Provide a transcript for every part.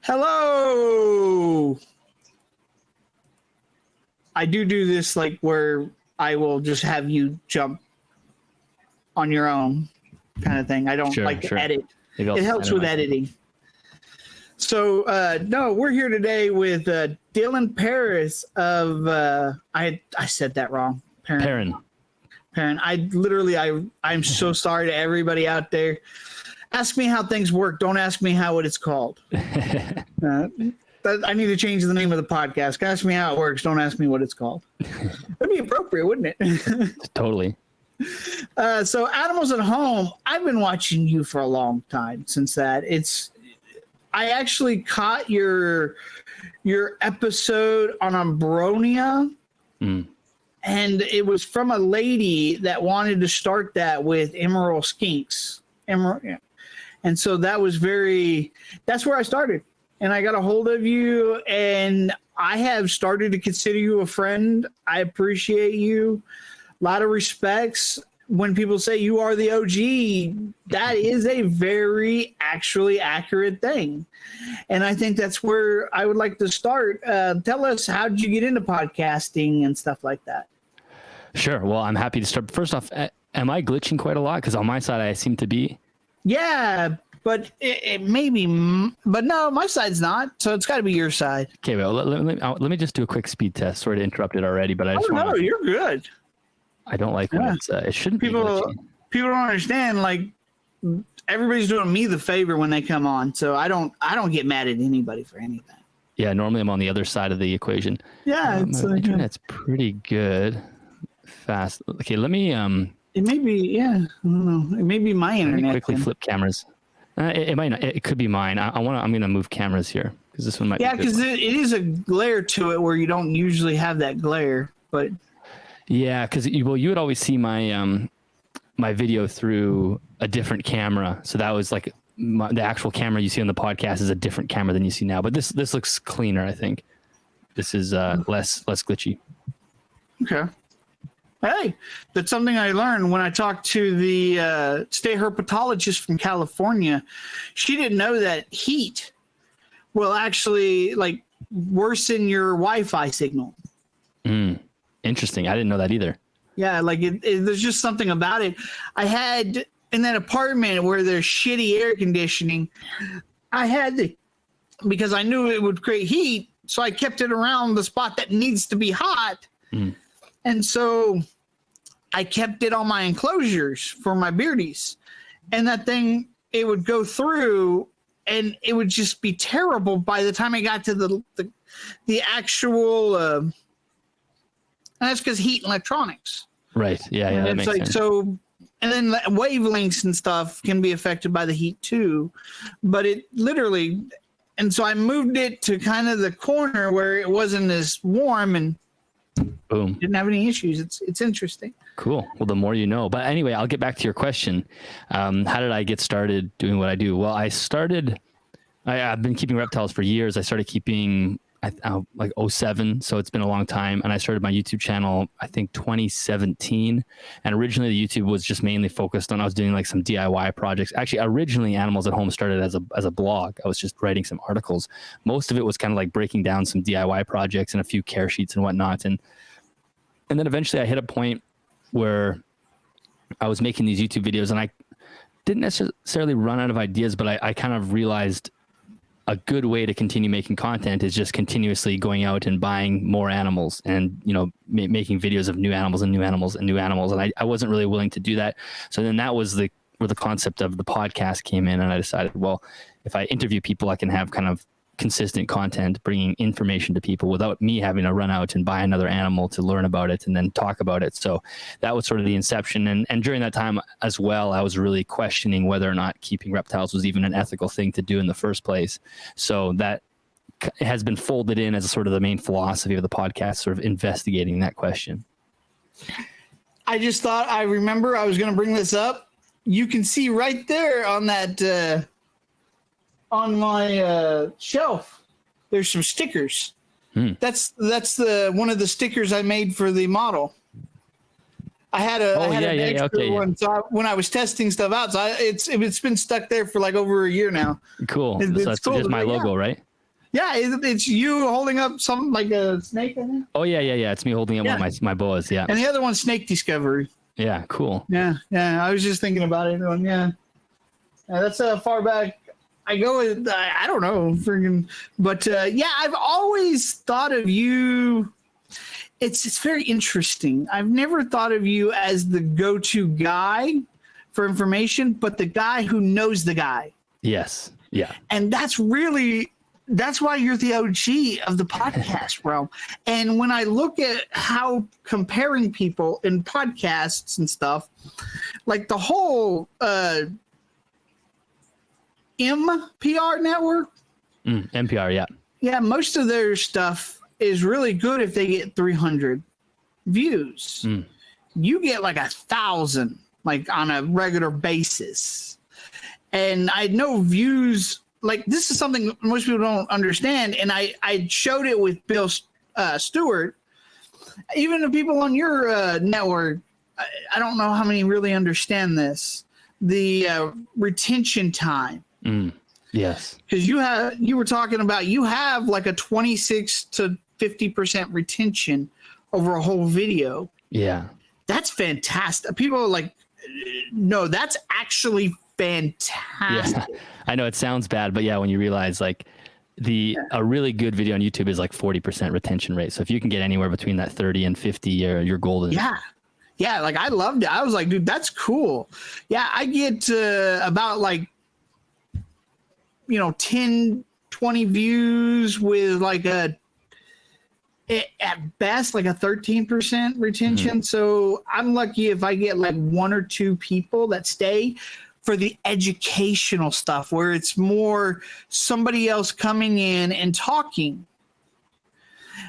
Hello. I do this like where I will just have you jump on your own kind of thing. I don't to edit. It helps with editing. So, no, we're here today with Dillon Paris of, I said that wrong. Perrin. I'm so sorry to everybody out there. Ask me how things work. Don't ask me what it's called. I need to change the name of the podcast. Ask me how it works. Don't ask me what it's called. That'd be appropriate, wouldn't it? Totally. So Animals at Home, I've been watching you for a long time since that. I actually caught your episode on Ambronia. And it was from a lady that wanted to start that with emerald skinks. Yeah. And so that's where I started. And I got a hold of you, and I have started to consider you a friend. I appreciate you. A lot of respects. When people say you are the OG, that is a very actually accurate thing. And I think that's where I would like to start. Tell us, how did you get into podcasting and stuff like that? Sure. Well, I'm happy to start. First off, am I glitching quite a lot? Because on my side, I seem to be. Yeah, but it may be, but no, my side's not. So it's got to be your side. Okay, well, let me just do a quick speed test. Sorry to interrupt it already, but I just no, you're good. I don't like when it shouldn't be glitching. People don't understand. Like, everybody's doing me the favor when they come on, so I don't get mad at anybody for anything. Yeah, normally I'm on the other side of the equation. Yeah, my internet's pretty good. Fast. Okay, let me It may be, I don't know. It may be my internet. Quickly flip cameras. It might not. It could be mine. I'm gonna move cameras here because this one might. Yeah, because it is a glare to it where you don't usually have that glare, but. Yeah, because you would always see my my video through a different camera. So that was like the actual camera you see on the podcast is a different camera than you see now. But this looks cleaner, I think. This is less glitchy. Okay. Hey, that's something I learned when I talked to the state herpetologist from California. She didn't know that heat will actually like worsen your Wi-Fi signal. Interesting. I didn't know that either. Yeah, like there's just something about it. I had in that apartment where there's shitty air conditioning, because I knew it would create heat, so I kept it around the spot that needs to be hot. And so I kept it on my enclosures for my beardies. And that thing, it would go through and it would just be terrible by the time I got to the actual and that's because heat and electronics. Right. Yeah, that makes sense. So, and then wavelengths and stuff can be affected by the heat too. But it literally, and so I moved it to kind of the corner where it wasn't as warm and boom, didn't have any issues. It's interesting. Cool. Well, the more you know. But anyway, I'll get back to your question. How did I get started doing what I do? Well, I've been keeping reptiles for years. I started keeping like 2007, so it's been a long time. And I started my YouTube channel, I think 2017. And originally the YouTube was just mainly focused on, I was doing like some DIY projects. Actually, originally Animals at Home started as a blog. I was just writing some articles. Most of it was kind of like breaking down some DIY projects and a few care sheets and whatnot. And then eventually I hit a point where I was making these YouTube videos and I didn't necessarily run out of ideas, but I kind of realized a good way to continue making content is just continuously going out and buying more animals and, making videos of new animals and new animals and new animals. And I wasn't really willing to do that. So then that was where the concept of the podcast came in. And I decided, well, if I interview people, I can have kind of consistent content, bringing information to people without me having to run out and buy another animal to learn about it and then talk about it. So that was sort of the inception. And during that time as well, I was really questioning whether or not keeping reptiles was even an ethical thing to do in the first place. So that has been folded in as a sort of the main philosophy of the podcast, sort of investigating that question. I just thought, I remember I was going to bring this up. You can see right there on that, on my shelf, there's some stickers. That's one of the stickers I made for the model. I had an extra one. So when I was testing stuff out, so it's been stuck there for like over a year now. Cool. It's so that's cool. just my logo, right? Yeah, it's you holding up something like a snake, I think. Oh yeah. It's me holding up one of my boas. Yeah. And the other one's Snake Discovery. Yeah. Cool. Yeah. I was just thinking about it. Yeah. That's far back. I go with, I don't know, freaking, but yeah, I've always thought of you. It's very interesting. I've never thought of you as the go-to guy for information, but the guy who knows the guy. Yes. Yeah. And that's why you're the OG of the podcast, bro. And when I look at how comparing people in podcasts and stuff, like the whole MPR network. NPR, yeah. Yeah, most of their stuff is really good if they get 300 views. You get like 1,000, like on a regular basis. And I know views, like this is something most people don't understand. And I showed it with Bill Stewart. Even the people on your network, I don't know how many really understand this. The retention time. Yes. Because you were talking about you have like a 26 to 50% retention over a whole video. Yeah. That's fantastic. People are like, no, that's actually fantastic. Yeah. I know it sounds bad, but yeah, when you realize like a really good video on YouTube is like 40% retention rate. So if you can get anywhere between that 30 and 50, you're golden. Yeah. Yeah. Like I loved it. I was like, dude, that's cool. Yeah. I get about like, 10, 20 views with like at best, like a 13% retention. So I'm lucky if I get like one or two people that stay for the educational stuff where it's more somebody else coming in and talking.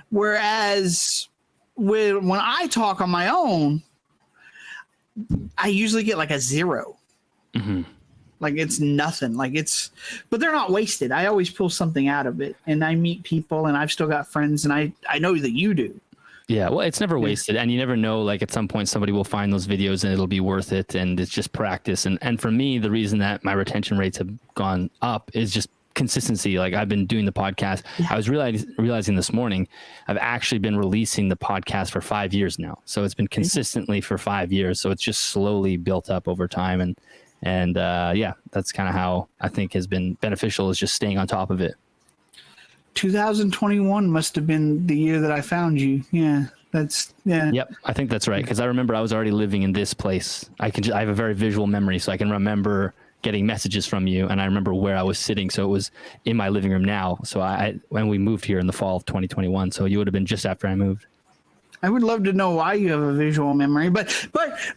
Whereas when I talk on my own, I usually get like a 0. Like it's nothing. But they're not wasted. I always pull something out of it, and I meet people, and I've still got friends, and I know that you do. Yeah, well, it's never wasted, and you never know. Like at some point, somebody will find those videos, and it'll be worth it. And it's just practice. And for me, the reason that my retention rates have gone up is just consistency. Like I've been doing the podcast. I was realizing this morning, I've actually been releasing the podcast for 5 years now. So it's been consistently for 5 years. So it's just slowly built up over time, and yeah, that's kind of how I think has been beneficial, is just staying on top of it. 2021 must have been the year that I found you. Yeah, yeah. Yep, I think that's right, because I remember I was already living in this place. I have a very visual memory, so I can remember getting messages from you, and I remember where I was sitting. So it was in my living room now. So when we moved here in the fall of 2021, so you would have been just after I moved. I would love to know why you have a visual memory, but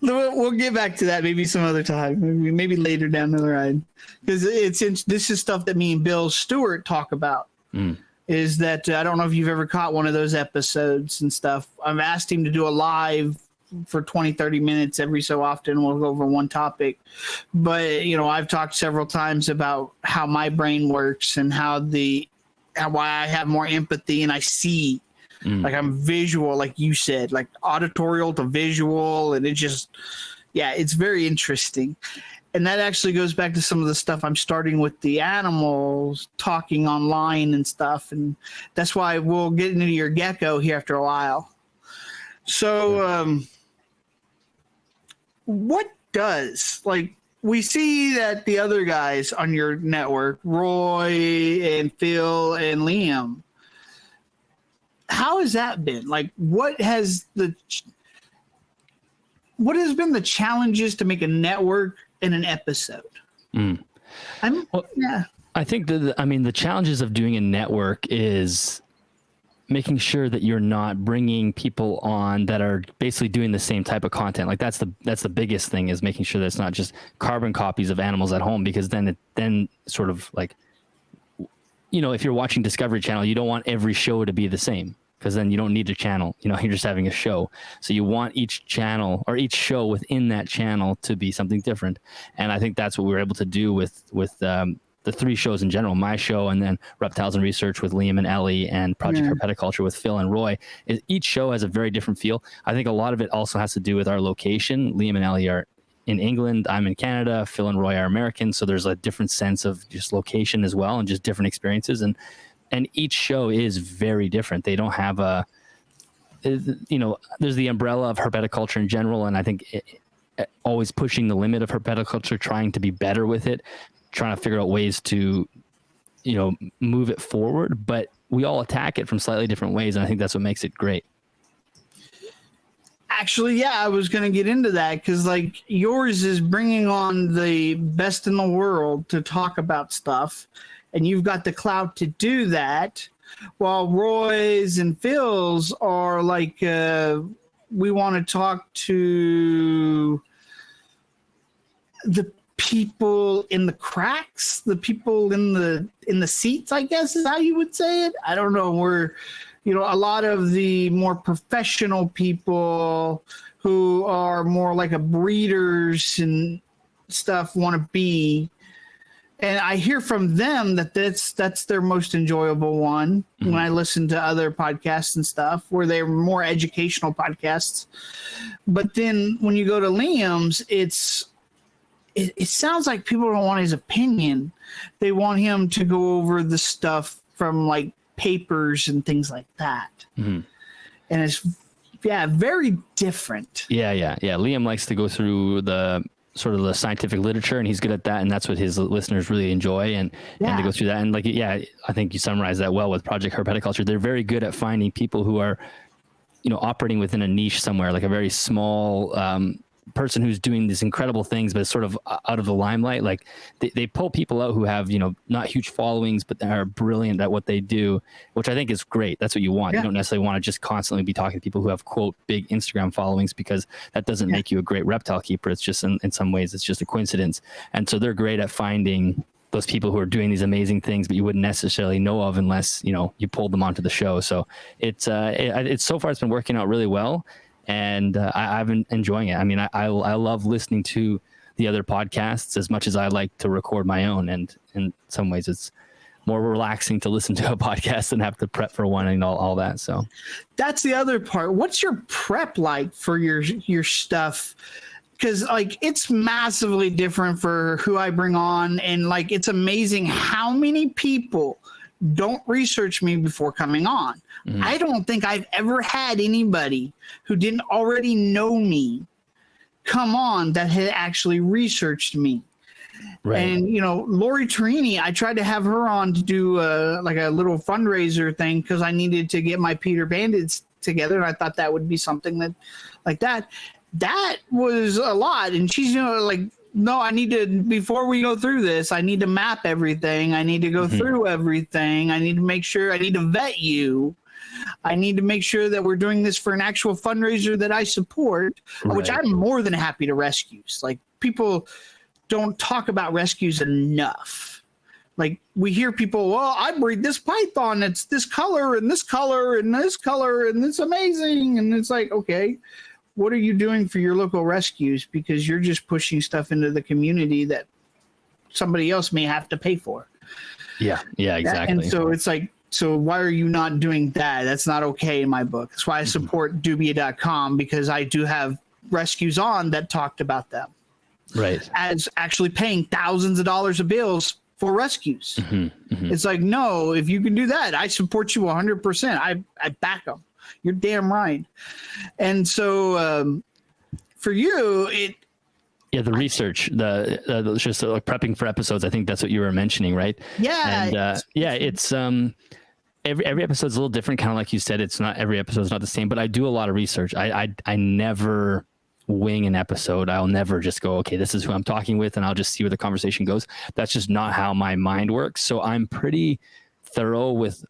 we'll get back to that maybe some other time, maybe later down the line, because this is stuff that me and Bill Stewart talk about. Is that I don't know if you've ever caught one of those episodes and stuff. I've asked him to do a live for 20, 30 minutes every so often. We'll go over one topic, but I've talked several times about how my brain works and why I have more empathy and I see. Like I'm visual, like you said, like auditorial to visual. And it's very interesting. And that actually goes back to some of the stuff I'm starting with the animals talking online and stuff. And that's why we'll get into your gecko here after a while. So what does, like, we see that the other guys on your network, Roy and Phil and Liam, how has that been? Like, what has been the challenges to make a network in an episode? I think the challenges of doing a network is making sure that you're not bringing people on that are basically doing the same type of content. Like that's the biggest thing, is making sure that it's not just carbon copies of animals at home, because then sort of like, if you're watching Discovery Channel, you don't want every show to be the same, because then you don't need a channel. You're just having a show. So you want each channel or each show within that channel to be something different. And I think that's what we were able to do with the 3 shows in general, my show, and then Reptiles and Research with Liam and Ellie, and Project Herpeticulture with Phil and Roy. Each show has a very different feel. I think a lot of it also has to do with our location. Liam and Ellie are in England. I'm in Canada. Phil and Roy are American. So there's a different sense of just location as well, and just different experiences. And and each show is very different. They don't have there's the umbrella of herpetoculture in general, and I think always pushing the limit of herpetoculture, trying to be better with it, trying to figure out ways to, move it forward. But we all attack it from slightly different ways, and I think that's what makes it great. Actually, yeah, I was going to get into that because, like, yours is bringing on the best in the world to talk about stuff, and you've got the clout to do that, while Roy's and Phil's are like, we want to talk to the people in the cracks, the people in the seats, I guess is how you would say it. I don't know. We're, a lot of the more professional people who are more like a breeders and stuff want to be. And I hear from them that that's their most enjoyable one when I listen to other podcasts and stuff where they're more educational podcasts. But then when you go to Liam's, it sounds like people don't want his opinion. They want him to go over the stuff from like papers and things like that. And it's, very different. Yeah. Liam likes to go through the sort of the scientific literature, and he's good at that, and that's what his listeners really enjoy, and to go through that. And I think you summarized that well with Project Herpetoculture. They're very good at finding people who are, operating within a niche somewhere, like a very small person who's doing these incredible things, but it's sort of out of the limelight. Like they pull people out who have, not huge followings, but they are brilliant at what they do, which I think is great. That's what you want. You don't necessarily want to just constantly be talking to people who have, quote, big Instagram followings, because that doesn't make you a great reptile keeper. It's just in some ways, it's just a coincidence. And so they're great at finding those people who are doing these amazing things, but you wouldn't necessarily know of unless, you pulled them onto the show. So it's so far it's been working out really well. And I've been enjoying it. I mean, I love listening to the other podcasts as much as I like to record my own. And in some ways, it's more relaxing to listen to a podcast than have to prep for one and all that. So that's the other part. What's your prep like for your stuff? Because like it's massively different for who I bring on, and like it's amazing how many people don't research me before coming on. I don't think I've ever had anybody who didn't already know me come on that had actually researched me. Right. And, Lori Torini, I tried to have her on to do like a little fundraiser thing because I needed to get my Peter Bandits together. And I thought that would be something that was a lot. And she's, no, I need to, before we go through this, I need to map everything. I need to go through everything. I need to make sure, I need to vet you. I need to make sure that we're doing this for an actual fundraiser that I support, which I'm more than happy to rescues. Like, people don't talk about rescues enough. Like, we hear people, well, I breed this python. It's this color and this color and this color, and it's amazing. And it's like, okay, what are you doing for your local rescues? Because you're just pushing stuff into the community that somebody else may have to pay for. Yeah, exactly. And so it's like, so why are you not doing that? That's not okay in my book. That's why I support Dubia.com, because I do have rescues on that talked about them. Right. As actually paying thousands of dollars of bills for rescues. It's like, no, if you can do that, I support you 100%. I back them. You're damn right. And so for you, the research, the just like prepping for episodes. I think that's what you were mentioning, right? Yeah. And it's every episode's a little different. Kind of like you said, it's not every episode's not the same. But I do a lot of research. I never wing an episode. I'll never just go, okay, this is who I'm talking with, and I'll just see where the conversation goes. That's just not how my mind works. So I'm pretty thorough with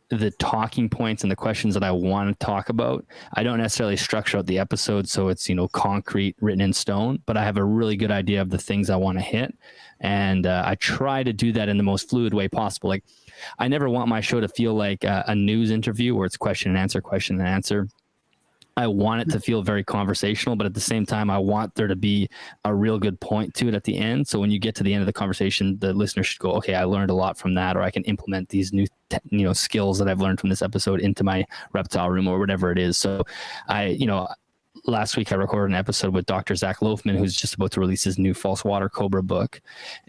the talking points and the questions that I want to talk about. I don't necessarily structure out the episode so it's, concrete, written in stone, but I have a really good idea of the things I want to hit. And I try to do that in the most fluid way possible. Like, I never want my show to feel like a news interview where it's question and answer. I want it to feel very conversational, but at the same time, I want there to be a real good point to it at the end. So when you get to the end of the conversation, the listener should go, okay, I learned a lot from that, or I can implement these new, skills that I've learned from this episode into my reptile room or whatever it is. So last week I recorded an episode with Dr. Zach Loafman, who's just about to release his new False Water Cobra book,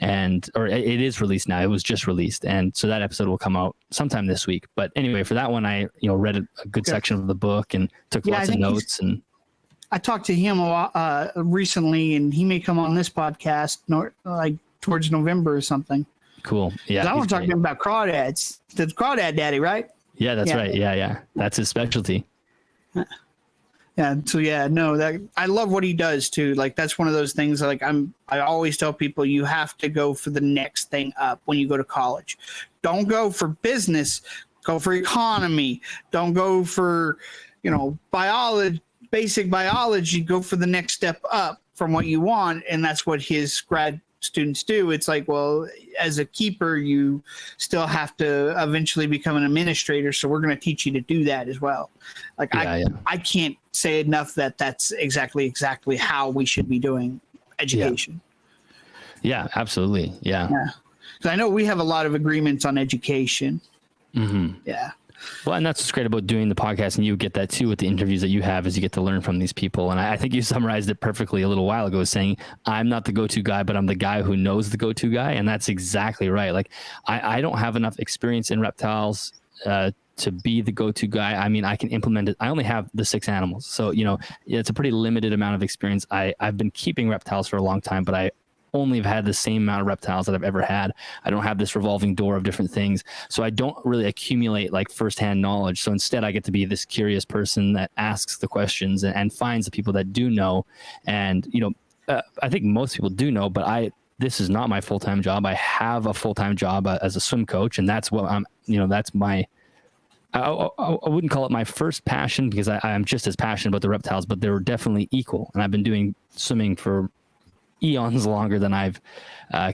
or it is released now. It was just released, and so that episode will come out sometime this week. But anyway, for that one, I read a good section of the book and took lots of notes. And I talked to him a lot recently, and he may come on this podcast like towards November or something. Cool. Yeah, I want to talk to him about crawdads. The crawdad daddy, right? Yeah, that's right. Yeah, that's his specialty. Yeah. So that I love what he does too. Like that's one of those things. Like I always tell people, you have to go for the next thing up when you go to college. Don't go for business. Go for economy. Don't go for biology, basic biology. Go for the next step up from what you want, and that's what his grad students do. It's like, well, as a keeper, you still have to eventually become an administrator. So we're going to teach you to do that as well. Like I can't say enough that that's exactly how we should be doing education. Yeah, absolutely. Yeah. Because I know we have a lot of agreements on education. Mm-hmm. Yeah. Well, and that's what's great about doing the podcast, and you get that too with the interviews that you have, is you get to learn from these people. And I think you summarized it perfectly a little while ago, saying, I'm not the go-to guy, but I'm the guy who knows the go-to guy. And that's exactly right. Like I don't have enough experience in reptiles to be the go-to guy. I mean, I can implement it. I only have the 6 animals. So, it's a pretty limited amount of experience. I've been keeping reptiles for a long time, but I only have had the same amount of reptiles that I've ever had. I don't have this revolving door of different things. So I don't really accumulate like firsthand knowledge. So instead I get to be this curious person that asks the questions and finds the people that do know. And, I think most people do know, but this is not my full-time job. I have a full-time job as a swim coach, and that's what that's my, I wouldn't call it my first passion, because I'm just as passionate about the reptiles, but they're definitely equal. And I've been doing swimming for eons longer than I've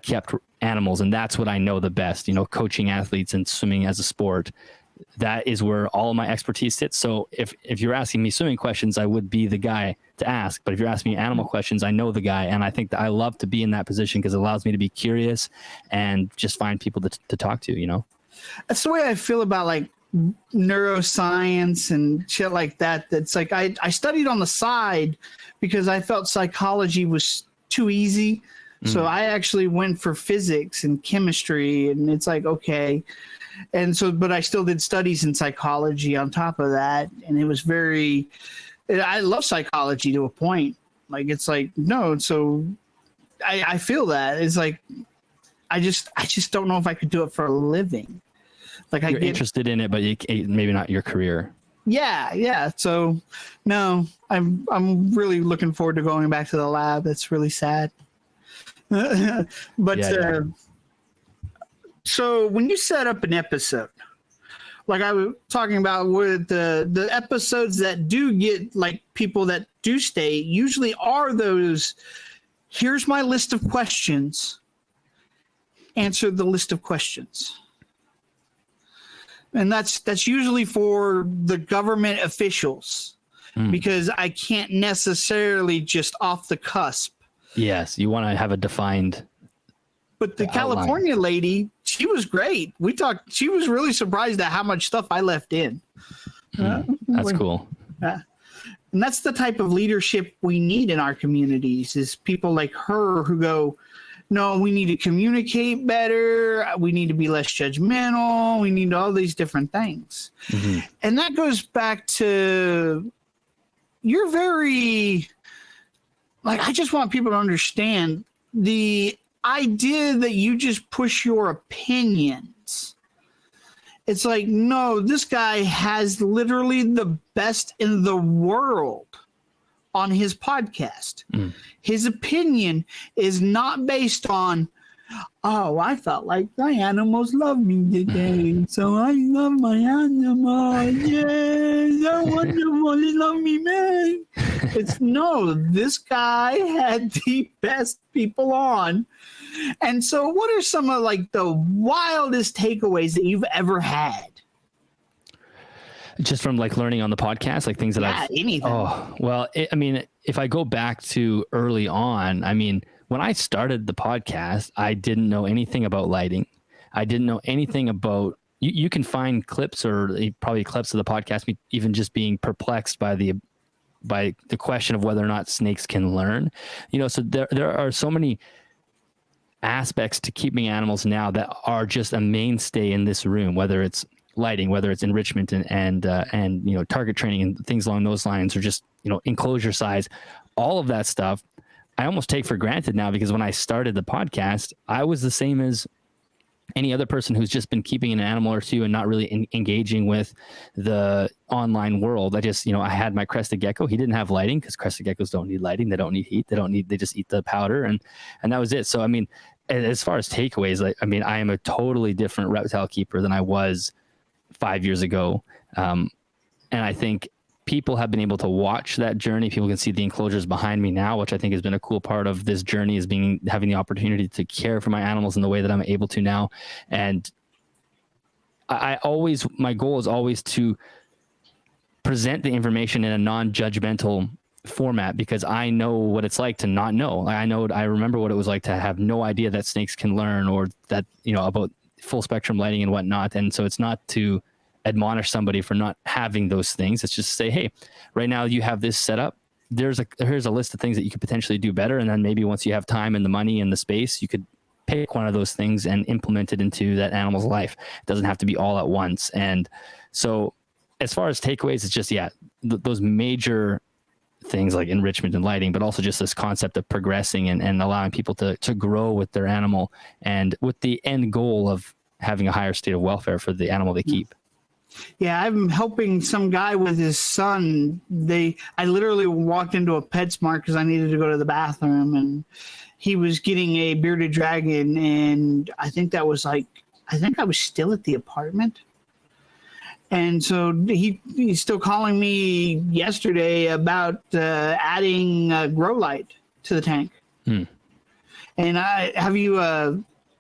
kept animals, and that's what I know the best. Coaching athletes and swimming as a sport, that is where all of my expertise sits. So if you're asking me swimming questions, I would be the guy to ask. But if you're asking me animal questions, I know the guy, and I think that I love to be in that position because it allows me to be curious and just find people to talk to. That's the way I feel about like neuroscience and shit like that. That's like I studied on the side because I felt psychology was too easy. So I actually went for physics and chemistry, and it's like, okay. And so, but I still did studies in psychology on top of that. And it was I love psychology to a point. Like, it's like, no. So I feel that it's like, I just don't know if I could do it for a living. Like you're interested in it, but maybe not your career. Yeah. So no, I'm really looking forward to going back to the lab. That's really sad. But so when you set up an episode, like I was talking about with the episodes that do get like people that do stay, usually are those, here's my list of questions, answer the list of questions. And that's usually for the government officials, because I can't necessarily just off the cusp. Yes, you want to have a defined. But the California lady, she was great. We talked. She was really surprised at how much stuff I left in. That's cool. And that's the type of leadership we need in our communities, is people like her who go, no, we need to communicate better. We need to be less judgmental. We need all these different things. Mm-hmm. And that goes back to, you're very, like, I just want people to understand the idea that you just push your opinions. It's like, no, this guy has literally the best in the world on his podcast. His opinion is not based on, oh, I felt like my animals love me today, so I love my animals. Yeah, they're wonderful. They love me, man. It's no, this guy had the best people on. And so what are some of like the wildest takeaways that you've ever had? Just from like learning on the podcast, like things that anything. Oh, well, I mean, if I go back to early on, I mean, when I started the podcast, I didn't know anything about lighting. I didn't know anything about, you can find clips or probably clips of the podcast, me even just being perplexed by the by the question of whether or not snakes can learn. So there are so many aspects to keeping animals now that are just a mainstay in this room, whether it's lighting, whether it's enrichment and target training and things along those lines, or just enclosure size, all of that stuff I almost take for granted now, because when I started the podcast, I was the same as any other person who's just been keeping an animal or two and not really engaging with the online world. I just, I had my crested gecko. He didn't have lighting because crested geckos don't need lighting. They don't need heat. They just eat the powder. And that was it. So, I mean, as far as takeaways, I am a totally different reptile keeper than I was 5 years ago. And I think people have been able to watch that journey. People can see the enclosures behind me now, which I think has been a cool part of this journey, is having the opportunity to care for my animals in the way that I'm able to now. And my goal is always to present the information in a non-judgmental format, because I know what it's like to not know. I remember what it was like to have no idea that snakes can learn, or that, about full spectrum lighting and whatnot. And so it's not to admonish somebody for not having those things. It's just to say, hey, right now you have this set up. Here's a list of things that you could potentially do better. And then maybe once you have time and the money and the space, you could pick one of those things and implement it into that animal's life. It doesn't have to be all at once. And so as far as takeaways, it's just, those major things like enrichment and lighting, but also just this concept of progressing and allowing people to grow with their animal, and with the end goal of having a higher state of welfare for the animal they keep. Yeah, I'm helping some guy with his son. I literally walked into a PetSmart because I needed to go to the bathroom, and he was getting a bearded dragon, and I think I was still at the apartment. And so he's still calling me yesterday about adding grow light to the tank. And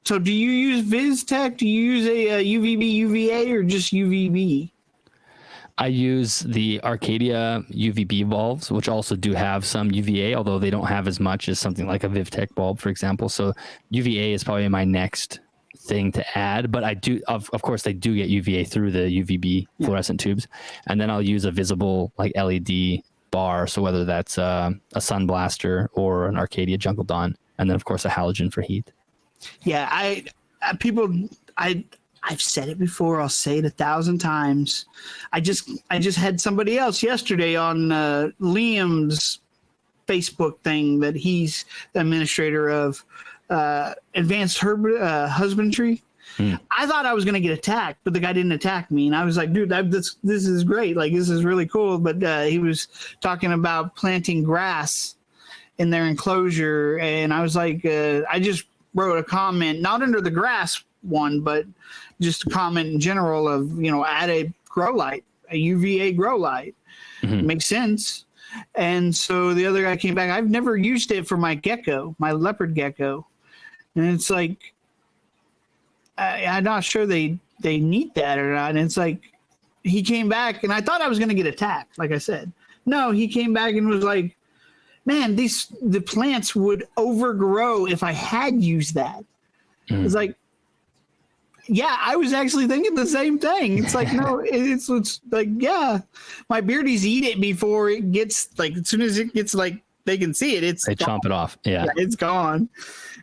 so do you use VizTech? Do you use a UVB, UVA, or just UVB? I use the Arcadia UVB bulbs, which also do have some UVA, although they don't have as much as something like a VivTech bulb, for example. So UVA is probably my next thing to add, but I do, of course, they do get UVA through the UVB fluorescent tubes. And then I'll use a visible like LED bar. So whether that's a Sun Blaster or an Arcadia Jungle Dawn, and then of course a halogen for heat. Yeah, I've said it before. I'll say it 1,000 times. I just had somebody else yesterday on Liam's Facebook thing that he's the administrator of Advanced Husbandry. I thought I was going to get attacked, but the guy didn't attack me. And I was like, dude, this is great. Like, this is really cool. But he was talking about planting grass in their enclosure. And I was like, I just wrote a comment, not under the grass one, but just a comment in general of, add a grow light, a UVA grow light. Makes sense. And so the other guy came back. I've never used it for my gecko, my leopard gecko. And it's like, I'm not sure they need that or not. And it's like, he came back and I thought I was going to get attacked. Like I said, no, he came back and was like, man, the plants would overgrow if I had used that. It's like, yeah, I was actually thinking the same thing. It's like, no, it's like, yeah, my beardies eat it before it gets, like, as soon as it gets, like, they can see it, they chomp it off. Yeah, it's gone.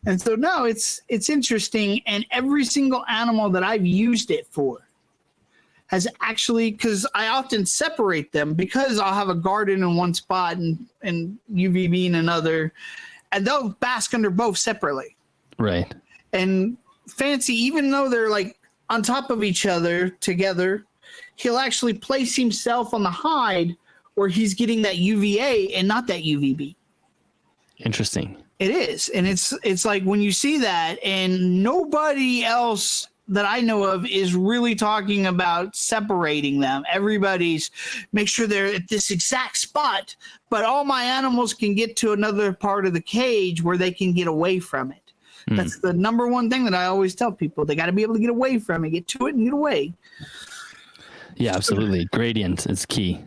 And so, no, it's interesting. And every single animal that I've used it for has actually, because I often separate them, because I'll have a garden in one spot and UVB in another, and they'll bask under both separately. Right. And Fancy, even though they're like on top of each other together, he'll actually place himself on the hide where he's getting that UVA and not that UVB. Interesting. It is. And it's like when you see that, and nobody else that I know of is really talking about separating them. Everybody's make sure they're at this exact spot, but all my animals can get to another part of the cage where they can get away from it. That's the number one thing that I always tell people. They got to be able to get away from it, get to it and get away. Yeah, absolutely. Gradient is key.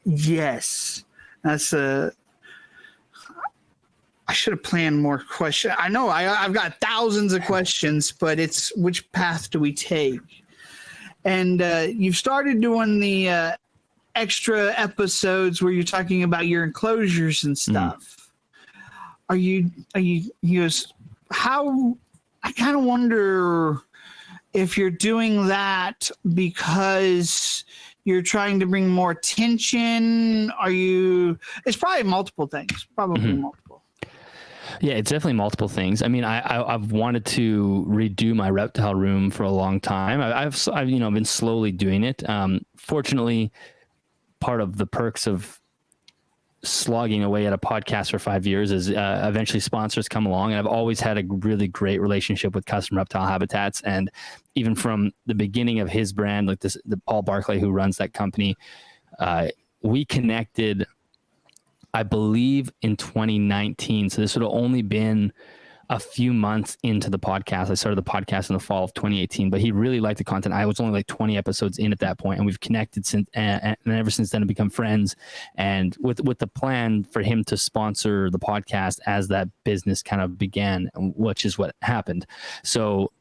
Yes. That's I should have planned more questions. I know I've got thousands of questions, but it's which path do we take? And you've started doing the extra episodes where you're talking about your enclosures and stuff. Are you, he goes, how, I kind of wonder if you're doing that because you're trying to bring more attention. It's probably multiple things, multiple. Yeah, it's definitely multiple things. I mean, I've wanted to redo my reptile room for a long time. I've been slowly doing it. Fortunately, part of the perks of slogging away at a podcast for 5 years is eventually sponsors come along, and I've always had a really great relationship with Custom Reptile Habitats. And even from the beginning of his brand, like the Paul Barclay who runs that company, we connected, I believe, in 2019. So this would have only been a few months into the podcast. I started the podcast in the fall of 2018, but he really liked the content. I was only like 20 episodes in at that point, and we've connected since, and ever since then have become friends. And with the plan for him to sponsor the podcast as that business kind of began, which is what happened. So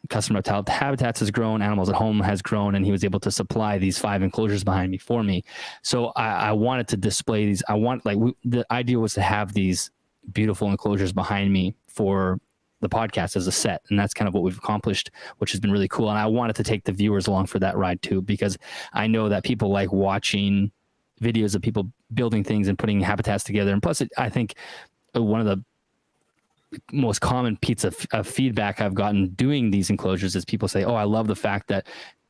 Custom Reptile Habitats has grown, Animals at Home has grown, and he was able to supply these 5 enclosures behind me for me. So I wanted to display these. The idea was to have these beautiful enclosures behind me for the podcast as a set, and that's kind of what we've accomplished, which has been really cool. And I wanted to take the viewers along for that ride too, because I know that people like watching videos of people building things and putting habitats together. And plus, I think one of the most common piece of feedback I've gotten doing these enclosures is people say, "Oh, I love the fact that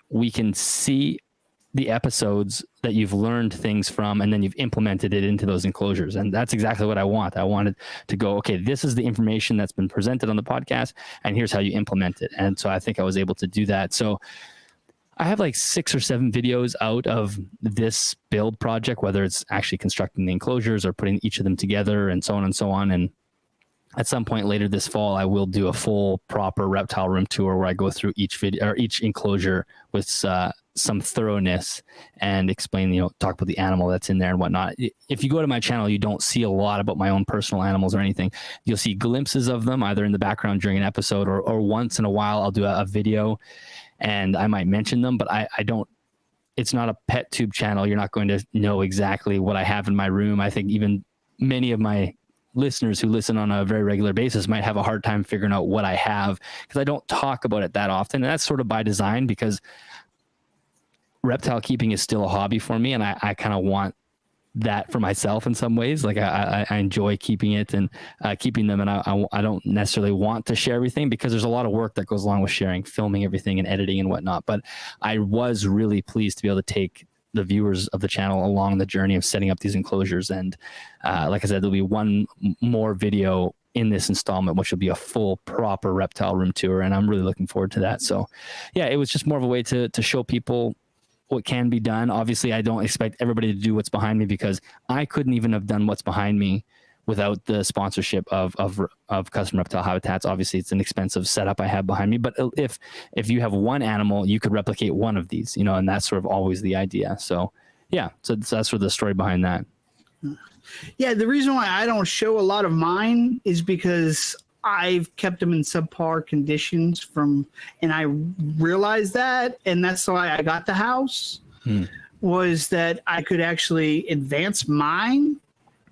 we can see the episodes that you've learned things from, and then you've implemented it into those enclosures." And that's exactly what I want. I wanted to go, okay, this is the information that's been presented on the podcast, and here's how you implement it. And so I think I was able to do that. So I have like 6 or 7 videos out of this build project, whether it's actually constructing the enclosures or putting each of them together and so on and so on. And at some point later this fall, I will do a full proper reptile room tour where I go through each video or each enclosure with some thoroughness and explain, talk about the animal that's in there and whatnot. If you go to my channel, you don't see a lot about my own personal animals or anything. You'll see glimpses of them either in the background during an episode, or once in a while I'll do a video and I might mention them, but I don't, it's not a pet tube channel. You're not going to know exactly what I have in my room. I think even many of my listeners who listen on a very regular basis might have a hard time figuring out what I have, because I don't talk about it that often. And that's sort of by design, because reptile keeping is still a hobby for me, and I kind of want that for myself in some ways. Like I enjoy keeping it and keeping them, and I don't necessarily want to share everything, because there's a lot of work that goes along with sharing, filming everything and editing and whatnot. But I was really pleased to be able to take the viewers of the channel along the journey of setting up these enclosures. And like I said, there'll be one more video in this installment, which will be a full proper reptile room tour, and I'm really looking forward to that. So yeah, it was just more of a way to show people what can be done. Obviously, I don't expect everybody to do what's behind me, because I couldn't even have done what's behind me without the sponsorship of Custom Reptile Habitats. Obviously, it's an expensive setup I have behind me, but if you have one animal, you could replicate one of these, and that's sort of always the idea. So yeah, so that's sort of the story behind that. Yeah, the reason why I don't show a lot of mine is because I've kept them in subpar conditions and I realized that, and that's why I got the house, was that I could actually advance mine.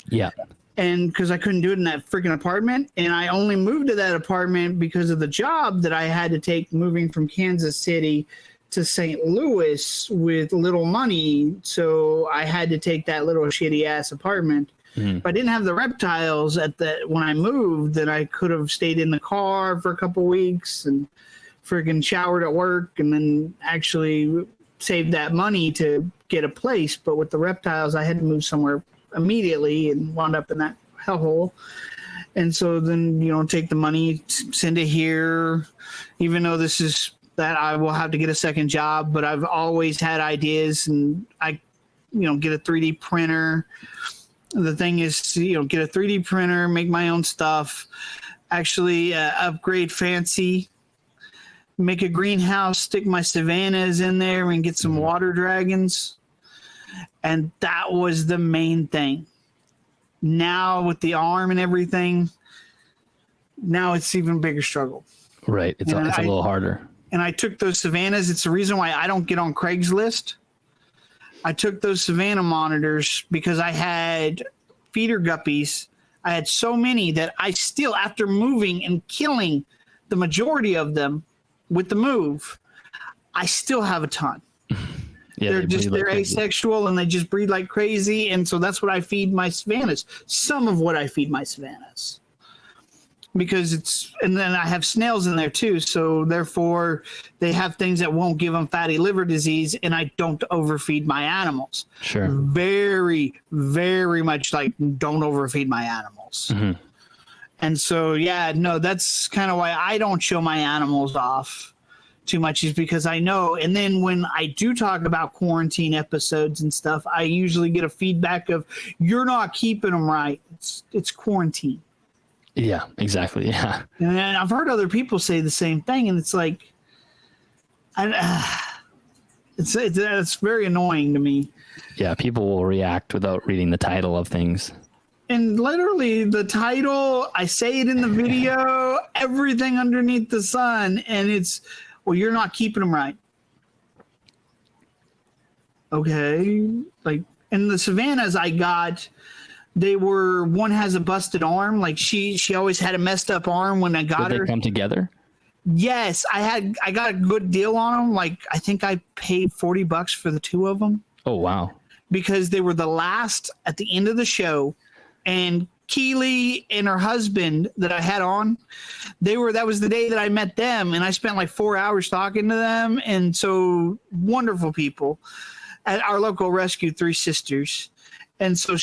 Yeah. And because I couldn't do it in that freaking apartment. And I only moved to that apartment because of the job that I had to take moving from Kansas City to St. Louis with little money. So I had to take that little shitty ass apartment. If I didn't have the reptiles when I moved, then I could have stayed in the car for a couple weeks and freaking showered at work, and then actually saved that money to get a place. But with the reptiles, I had to move somewhere immediately and wound up in that hellhole. And so then, take the money, send it here, even though this is that I will have to get a second job, but I've always had ideas, and I, get a 3D printer. The thing is to, get a 3D printer, make my own stuff, actually upgrade fancy, make a greenhouse, stick my savannas in there and get some water dragons. And that was the main thing. Now with the arm and everything, now it's even bigger struggle. Right. It's a little harder. And I took those savannas. It's the reason why I don't get on Craigslist. I took those Savannah monitors because I had feeder guppies. I had so many that I still, after moving and killing the majority of them with the move, I still have a ton. Yeah, they're asexual and they just breed like crazy. And so that's what I feed my Savannahs. Some of what I feed my Savannahs. Because and then I have snails in there too. So therefore they have things that won't give them fatty liver disease, and I don't overfeed my animals. Sure. Very, very much like don't overfeed my animals. Mm-hmm. And so, yeah, no, that's kind of why I don't show my animals off too much, is because I know. And then when I do talk about quarantine episodes and stuff, I usually get a feedback of, you're not keeping them right. It's quarantine. Yeah, exactly. Yeah. And I've heard other people say the same thing, and it's like, it's very annoying to me. Yeah, people will react without reading the title of things. And literally the title, I say it in the video, everything underneath the sun, and it's, well, you're not keeping them right. Okay. Like, in the Savannahs I got, one has a busted arm. Like she always had a messed up arm when I got her. Did they come together? Yes, I got a good deal on them. Like, I think I paid $40 for the two of them. Oh, wow. Because they were the last at the end of the show. And Keely and her husband that I had on, that was the day that I met them. And I spent like 4 hours talking to them. And so wonderful people at our local rescue, Three Sisters. And so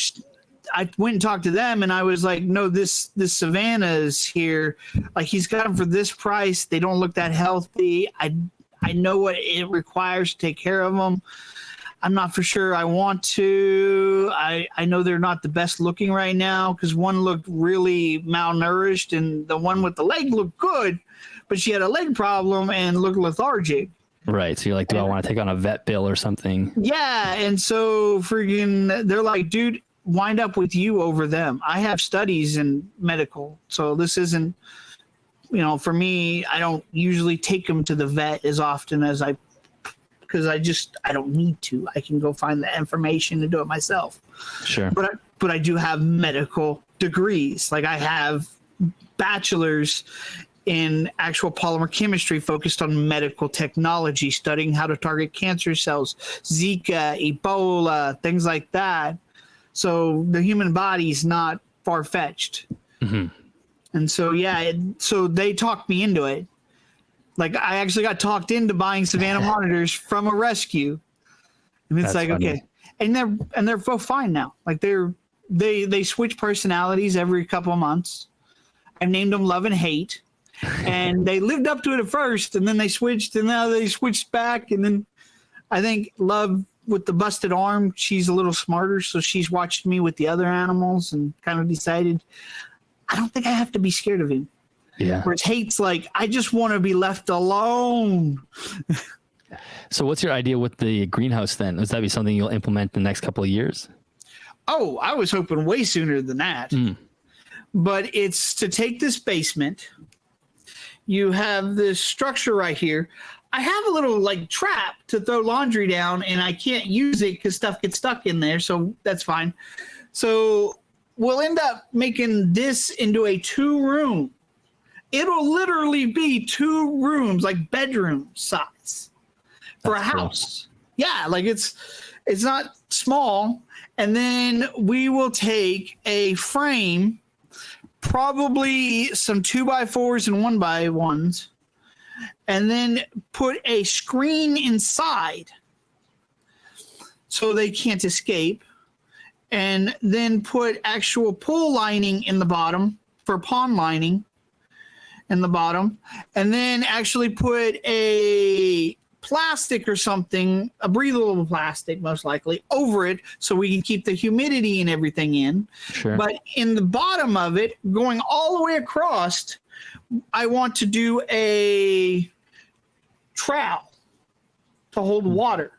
I went and talked to them, and I was like, no, this Savannah is here. Like, he's got them for this price. They don't look that healthy. I know what it requires to take care of them. I'm not for sure I want to. I know they're not the best looking right now, because one looked really malnourished, and the one with the leg looked good, but she had a leg problem and looked lethargic. Right. So you're like, do I want to take on a vet bill or something? Yeah. And so they're like, dude, wind up with you over them. I have studies in medical, so this isn't, for me, I don't usually take them to the vet as often as because I don't need to. I can go find the information and do it myself. Sure. But I do have medical degrees. Like, I have bachelor's in actual polymer chemistry focused on medical technology, studying how to target cancer cells, Zika, Ebola, things like that. So the human body is not far-fetched. Mm-hmm. And so, yeah, so they talked me into it. Like, I actually got talked into buying Savannah monitors from a rescue. And it's like, funny. Okay. And they're both fine now. Like, they switch personalities every couple of months. I've named them Love and Hate. And they lived up to it at first, and then they switched, and now they switched back. And then I think Love, with the busted arm, she's a little smarter, so she's watched me with the other animals and kind of decided, I don't think I have to be scared of him. Yeah. Whereas Hate's like, I just want to be left alone. So what's your idea with the greenhouse then? Does that be something you'll implement in the next couple of years? Oh, I was hoping way sooner than that. But it's to take this basement. You have this structure right here. I have a little trap to throw laundry down, and I can't use it because stuff gets stuck in there. So that's fine. So we'll end up making this into a 2-room. It'll literally be 2 rooms, like bedroom size for a house. Cool. Yeah, like it's not small. And then we will take a frame, probably some 2x4s and 1x1s, and then put a screen inside so they can't escape, and then put actual pool lining in the bottom for pond lining in the bottom, and then actually put a plastic or something, a breathable plastic most likely, over it so we can keep the humidity and everything in. Sure. But in the bottom of it, going all the way across, I want to do a trowel to hold water.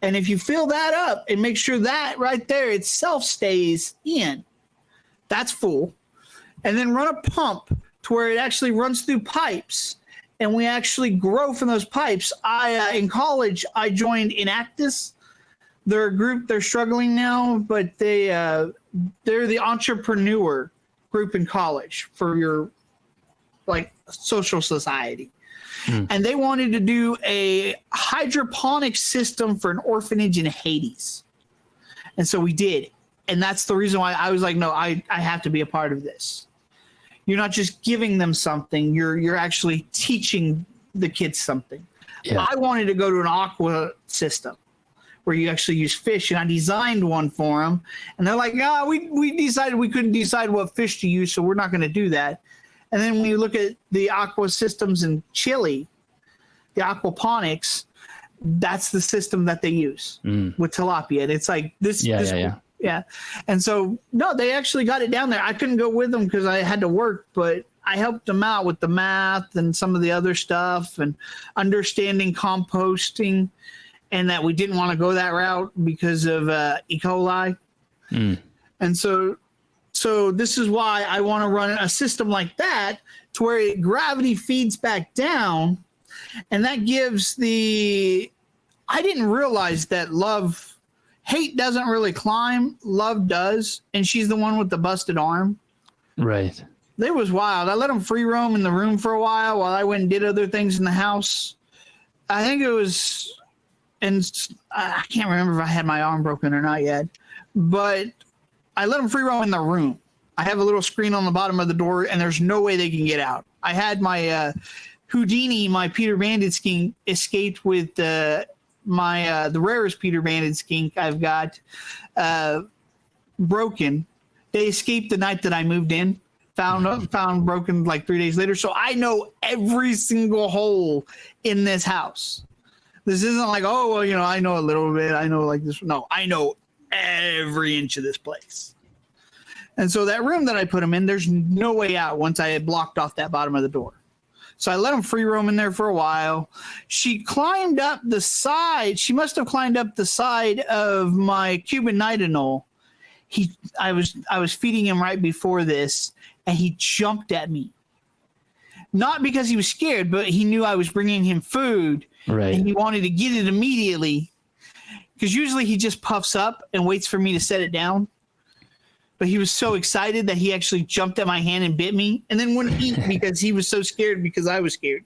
And if you fill that up and make sure that right there itself stays in, that's full. And then run a pump to where it actually runs through pipes, and we actually grow from those pipes. In college, I joined Enactus, They're a group. They're struggling now, but they're the entrepreneur group in college for your like social society. And they wanted to do a hydroponic system for an orphanage in Hades. And so we did. And that's the reason why I was like, no, I have to be a part of this. You're not just giving them something, you're actually teaching the kids something. Yeah. I wanted to go to an aqua system where you actually use fish, and I designed one for them. And they're like, no, we decided we couldn't decide what fish to use, so we're not going to do that. And then when you look at the aqua systems in Chile, the aquaponics, that's the system that they use with tilapia. And it's like this. Yeah. And so, no, they actually got it down there. I couldn't go with them because I had to work, but I helped them out with the math and some of the other stuff and understanding composting, and that we didn't want to go that route because of E. coli. And so this is why I want to run a system like that to where gravity feeds back down. And that gives I didn't realize that hate doesn't really climb. Love does. And she's the one with the busted arm. Right. It was wild. I let them free roam in the room for a while I went and did other things in the house. I think it was, and I can't remember if I had my arm broken or not yet, but I let them free roam in the room. I have a little screen on the bottom of the door, and there's no way they can get out. I had my Houdini, my Peter Banded skink, escaped with the rarest Peter Banded skink I've got broken. They escaped the night that I moved in. Found broken like 3 days later. So I know every single hole in this house. This isn't like, oh, well, I know a little bit. I know like this. No, I know every inch of this place. And so that room that I put them in, there's no way out once I had blocked off that bottom of the door. So I let them free roam in there for a while. She climbed up the side. She must have climbed up the side of my Cuban night anole. I was feeding him right before this, and he jumped at me. Not because he was scared, but he knew I was bringing him food, right? And he wanted to get it immediately. Because usually he just puffs up and waits for me to set it down. But he was so excited that he actually jumped at my hand and bit me, and then wouldn't eat because he was so scared because I was scared.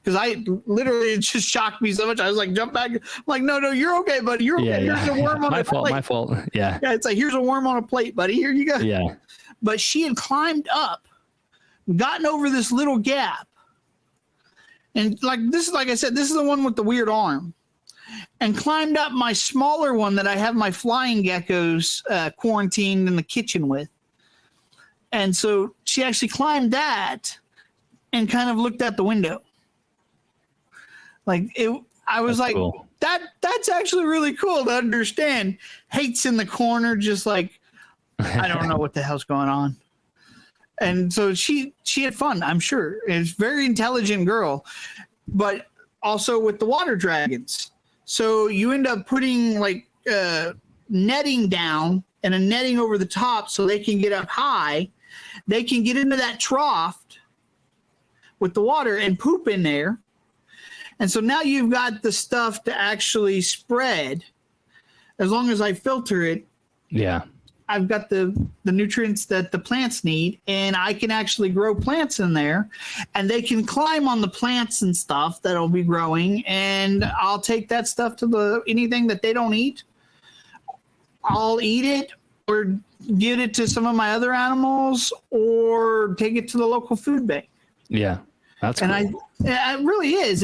Because it just shocked me so much. I was like, jump back. I'm like, no, you're okay, buddy. You're okay. Here's a worm on a plate. My fault. Yeah. Yeah, it's like, here's a worm on a plate, buddy. Here you go. Yeah. But she had climbed up, gotten over this little gap. And like I said, this is the one with the weird arm. And climbed up my smaller one that I have my flying geckos quarantined in the kitchen with. And so she actually climbed that and kind of looked out the window. I was like, cool. That's actually really cool to understand. Hate's in the corner, just like, I don't know what the hell's going on. And so she had fun, I'm sure. It's a very intelligent girl, but also with the water dragons. So you end up putting netting down and a netting over the top so they can get up high. They can get into that trough with the water and poop in there. And so now you've got the stuff to actually spread. As long as I filter it, yeah, I've got the nutrients that the plants need, and I can actually grow plants in there, and they can climb on the plants and stuff that'll be growing, and I'll take that stuff to anything that they don't eat. I'll eat it or give it to some of my other animals or take it to the local food bank. Yeah. That's cool. And it really is.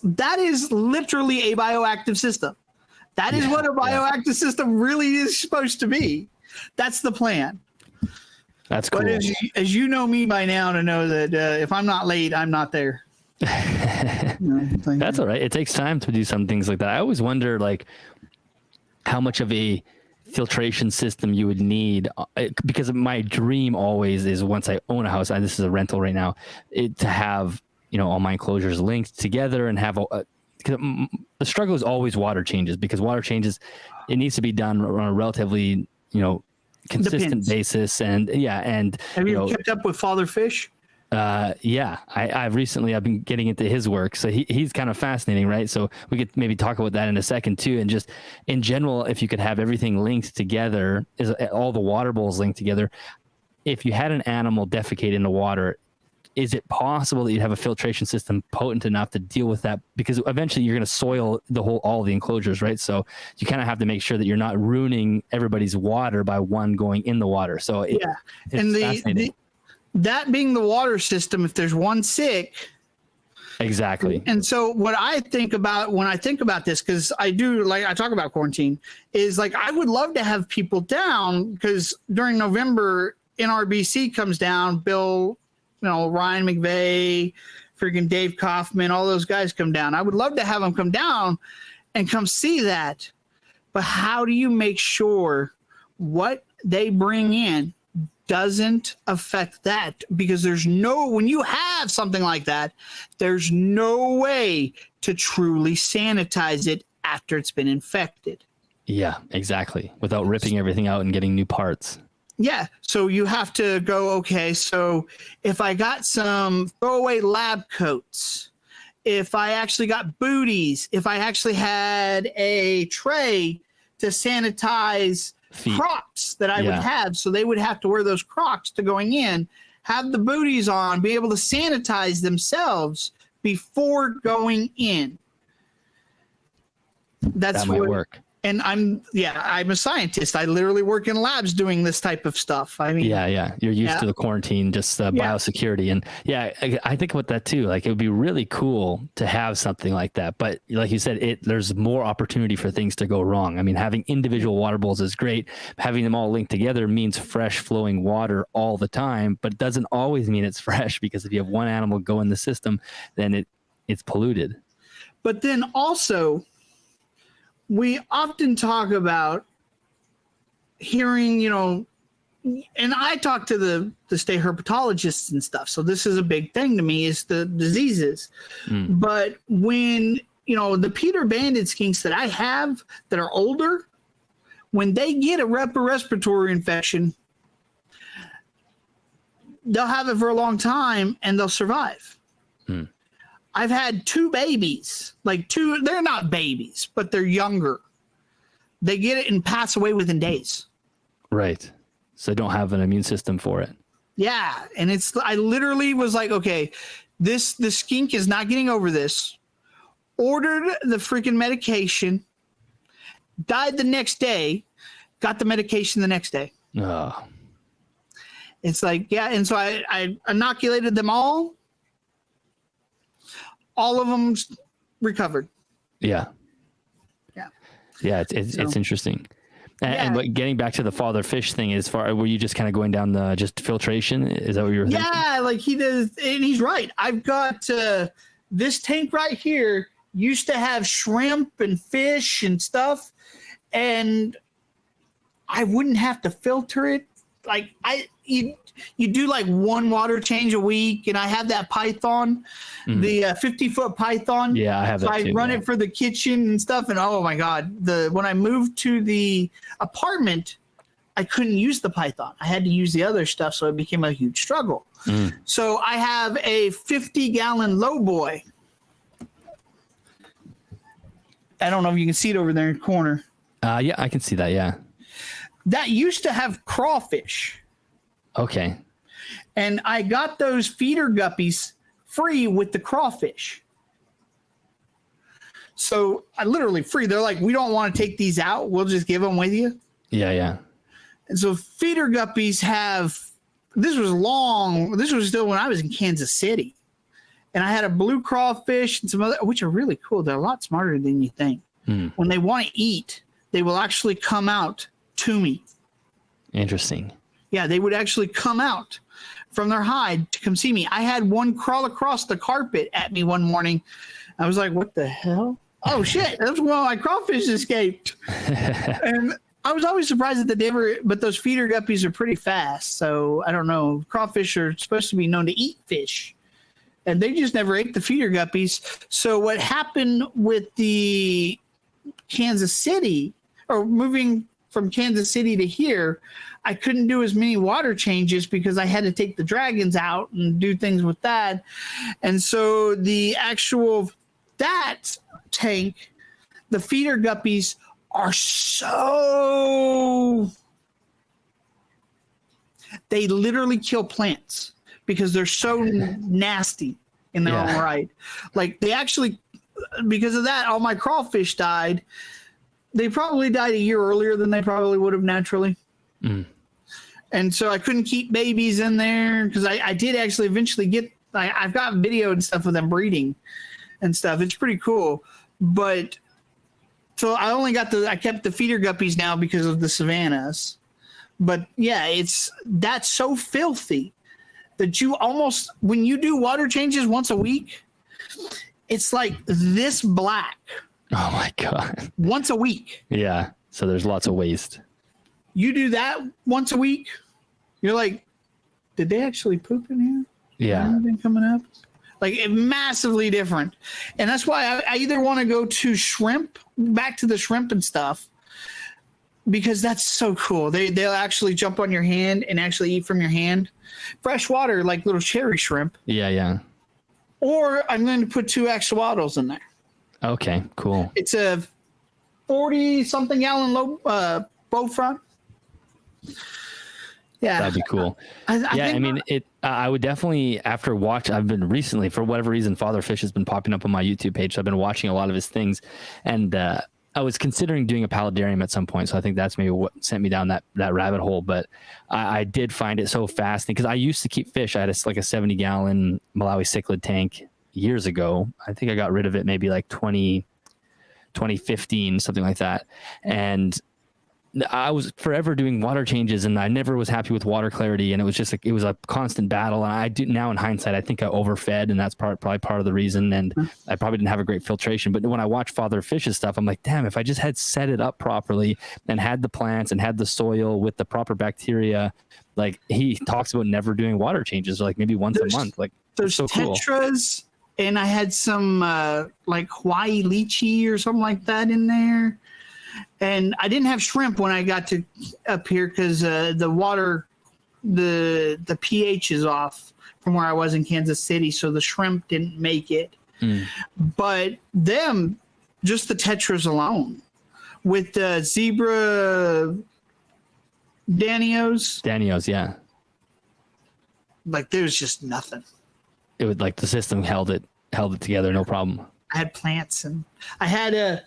That is literally a bioactive system. That is what a bioactive system really is supposed to be. That's the plan. That's cool. But as you know me by now to know that if I'm not late, I'm not there. That's all right. It takes time to do some things like that. I always wonder how much of a filtration system you would need, because my dream always is, once I own a house, and this is a rental right now, to have all my enclosures linked together and have because the struggle is always water changes, because water changes, it needs to be done on a relatively consistent basis. And have you kept up with father fish? Yeah, I've been getting into his work, so he's kind of fascinating, right? So we could maybe talk about that in a second too, and just in general, if you could have everything linked together, is all the water bowls linked together. If you had an animal defecate in the water, is it possible that you'd have a filtration system potent enough to deal with that? Because eventually you're going to soil all the enclosures, right? So you kind of have to make sure that you're not ruining everybody's water by one going in the water. So it's fascinating. That being the water system, if there's one sick. Exactly. And so what I think about when I think about this, because I talk about quarantine, is like I would love to have people down, because during November, NRBC comes down, Bill, Ryan McVeigh, freaking Dave Kaufman, all those guys come down. I would love to have them come down and come see that. But how do you make sure what they bring in doesn't affect that? Because when you have something like that, there's no way to truly sanitize it after it's been infected. Yeah, exactly. Without ripping everything out and getting new parts. Yeah. So you have to go, okay, so if I got some throwaway lab coats, if I actually got booties, if I actually had a tray to sanitize Crocs that I would have, so they would have to wear those Crocs to going in, have the booties on, be able to sanitize themselves before going in. That might work. And I'm a scientist. I literally work in labs doing this type of stuff. I mean, you're used to the quarantine, just biosecurity. And I think about that too. Like, it would be really cool to have something like that. But like you said, there's more opportunity for things to go wrong. I mean, having individual water bowls is great. Having them all linked together means fresh flowing water all the time, but it doesn't always mean it's fresh, because if you have one animal go in the system, then it's polluted. But then also, we often talk about hearing, and I talk to the state herpetologists and stuff. So this is a big thing to me, is the diseases. But when, the Peter banded skinks that I have that are older, when they get a respiratory infection, they'll have it for a long time and they'll survive. I've had 2 babies, they're not babies, but they're younger. They get it and pass away within days. Right. So they don't have an immune system for it. Yeah. And I literally was like, okay, the skink is not getting over this. Ordered the freaking medication, died the next day, got the medication the next day. Oh. It's like, and so I inoculated them all. All of them recovered. Yeah. It's interesting. And getting back to the father fish thing, were you just kind of going down the just filtration? Is that what you were thinking? Yeah, like he does, and he's right. I've got this tank right here used to have shrimp and fish and stuff, and I wouldn't have to filter it. Like you do like one water change a week, and I have that python, the 50-foot python. Yeah, I have that too. I run it for the kitchen and stuff, and oh my God, when I moved to the apartment, I couldn't use the python. I had to use the other stuff, so it became a huge struggle. So I have a 50-gallon low boy. I don't know if you can see it over there in the corner. Yeah, I can see that, yeah. That used to have crawfish. Okay. And I got those feeder guppies free with the crawfish. So I literally free. They're like, we don't want to take these out. We'll just give them with you. Yeah. And so feeder guppies this was still when I was in Kansas City. And I had a blue crawfish and some other, which are really cool. They're a lot smarter than you think. When they want to eat, they will actually come out to me. Interesting. Yeah, they would actually come out from their hide to come see me. I had one crawl across the carpet at me one morning. I was like, what the hell? Oh, shit. That's when my crawfish escaped. And I was always surprised that but those feeder guppies are pretty fast. So I don't know. Crawfish are supposed to be known to eat fish. And they just never ate the feeder guppies. So what happened with the Kansas City, or moving from Kansas City to here, I couldn't do as many water changes because I had to take the dragons out and do things with that. And so the actual that tank, the feeder guppies are so, they literally kill plants because they're so nasty in their own right. Like they actually, because of that, all my crawfish died. They probably died a year earlier than they probably would have naturally. And so I couldn't keep babies in there because I did actually eventually get, I've got video and stuff of them breeding and stuff. It's pretty cool. But so I only got I kept the feeder guppies now because of the savannas. But yeah, that's so filthy that you almost, when you do water changes once a week, it's like this black. Oh my God. Once a week. Yeah. So there's lots of waste. You do that once a week, you're like, did they actually poop in here? Yeah. Anything coming up? Like massively different. And that's why I either want to go to shrimp, back to the shrimp and stuff, because that's so cool. They'll actually jump on your hand and actually eat from your hand. Fresh water, like little cherry shrimp. Yeah, yeah. Or I'm going to put 2 axolotls in there. Okay, cool. It's a 40-something gallon boat front. Yeah, that'd be cool. I mean, I would definitely, after I've been recently, for whatever reason, Father Fish has been popping up on my YouTube page. So I've been watching a lot of his things, and I was considering doing a paludarium at some point. So I think that's maybe what sent me down that rabbit hole. But I did find it so fascinating because I used to keep fish. I had a 70-gallon Malawi cichlid tank years ago. I think I got rid of it maybe like 2015, something like that. And I was forever doing water changes, and I never was happy with water clarity. And it was just like, it was a constant battle. And I do now, in hindsight, I think I overfed, and that's probably part of the reason. And I probably didn't have a great filtration. But when I watch Father Fish's stuff, I'm like, damn, if I just had set it up properly and had the plants and had the soil with the proper bacteria, like he talks about never doing water changes, like maybe once a month. Like there's so tetras, cool. And I had some like Hawaii lychee or something like that in there. And I didn't have shrimp when I got to up here because the water, the pH is off from where I was in Kansas City, so the shrimp didn't make it. But just the tetras alone, with the zebra Danios, yeah. Like there's just nothing. It would, like, the system held it together, no problem. I had plants, and I have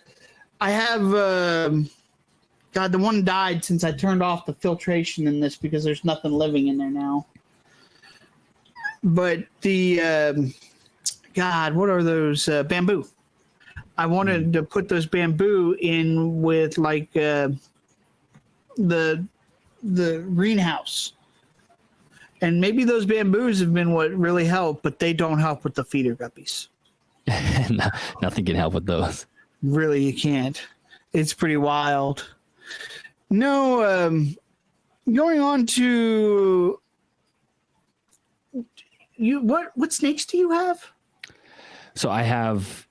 God, the one died since I turned off the filtration in this because there's nothing living in there now. But the God, what are those bamboo? I wanted to put those bamboo in with like the greenhouse. And maybe those bamboos have been what really helped, but they don't help with the feeder guppies. Nothing can help with those. Really, you can't. It's pretty wild. No, going on to you. What snakes do you have? So I have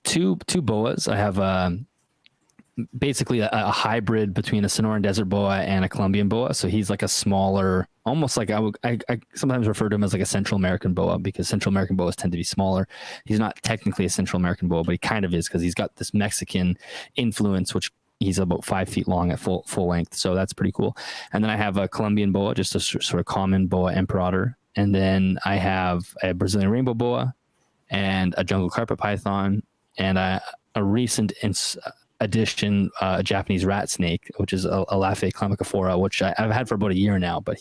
two boas. I have basically a hybrid between a Sonoran desert boa and a Colombian boa. So he's like a smaller, almost like I sometimes refer to him as like a Central American boa, because Central American boas tend to be smaller. He's not technically a Central American boa, but he kind of is, because he's got this Mexican influence, which he's about 5 feet long at full length. So that's pretty cool. And then I have a Colombian boa, just a sort of common boa imperator. And then I have a Brazilian rainbow boa and a jungle carpet python and a recent addition, a Japanese rat snake, which is a Laphe chlamycophora, which I've had for about a year now, but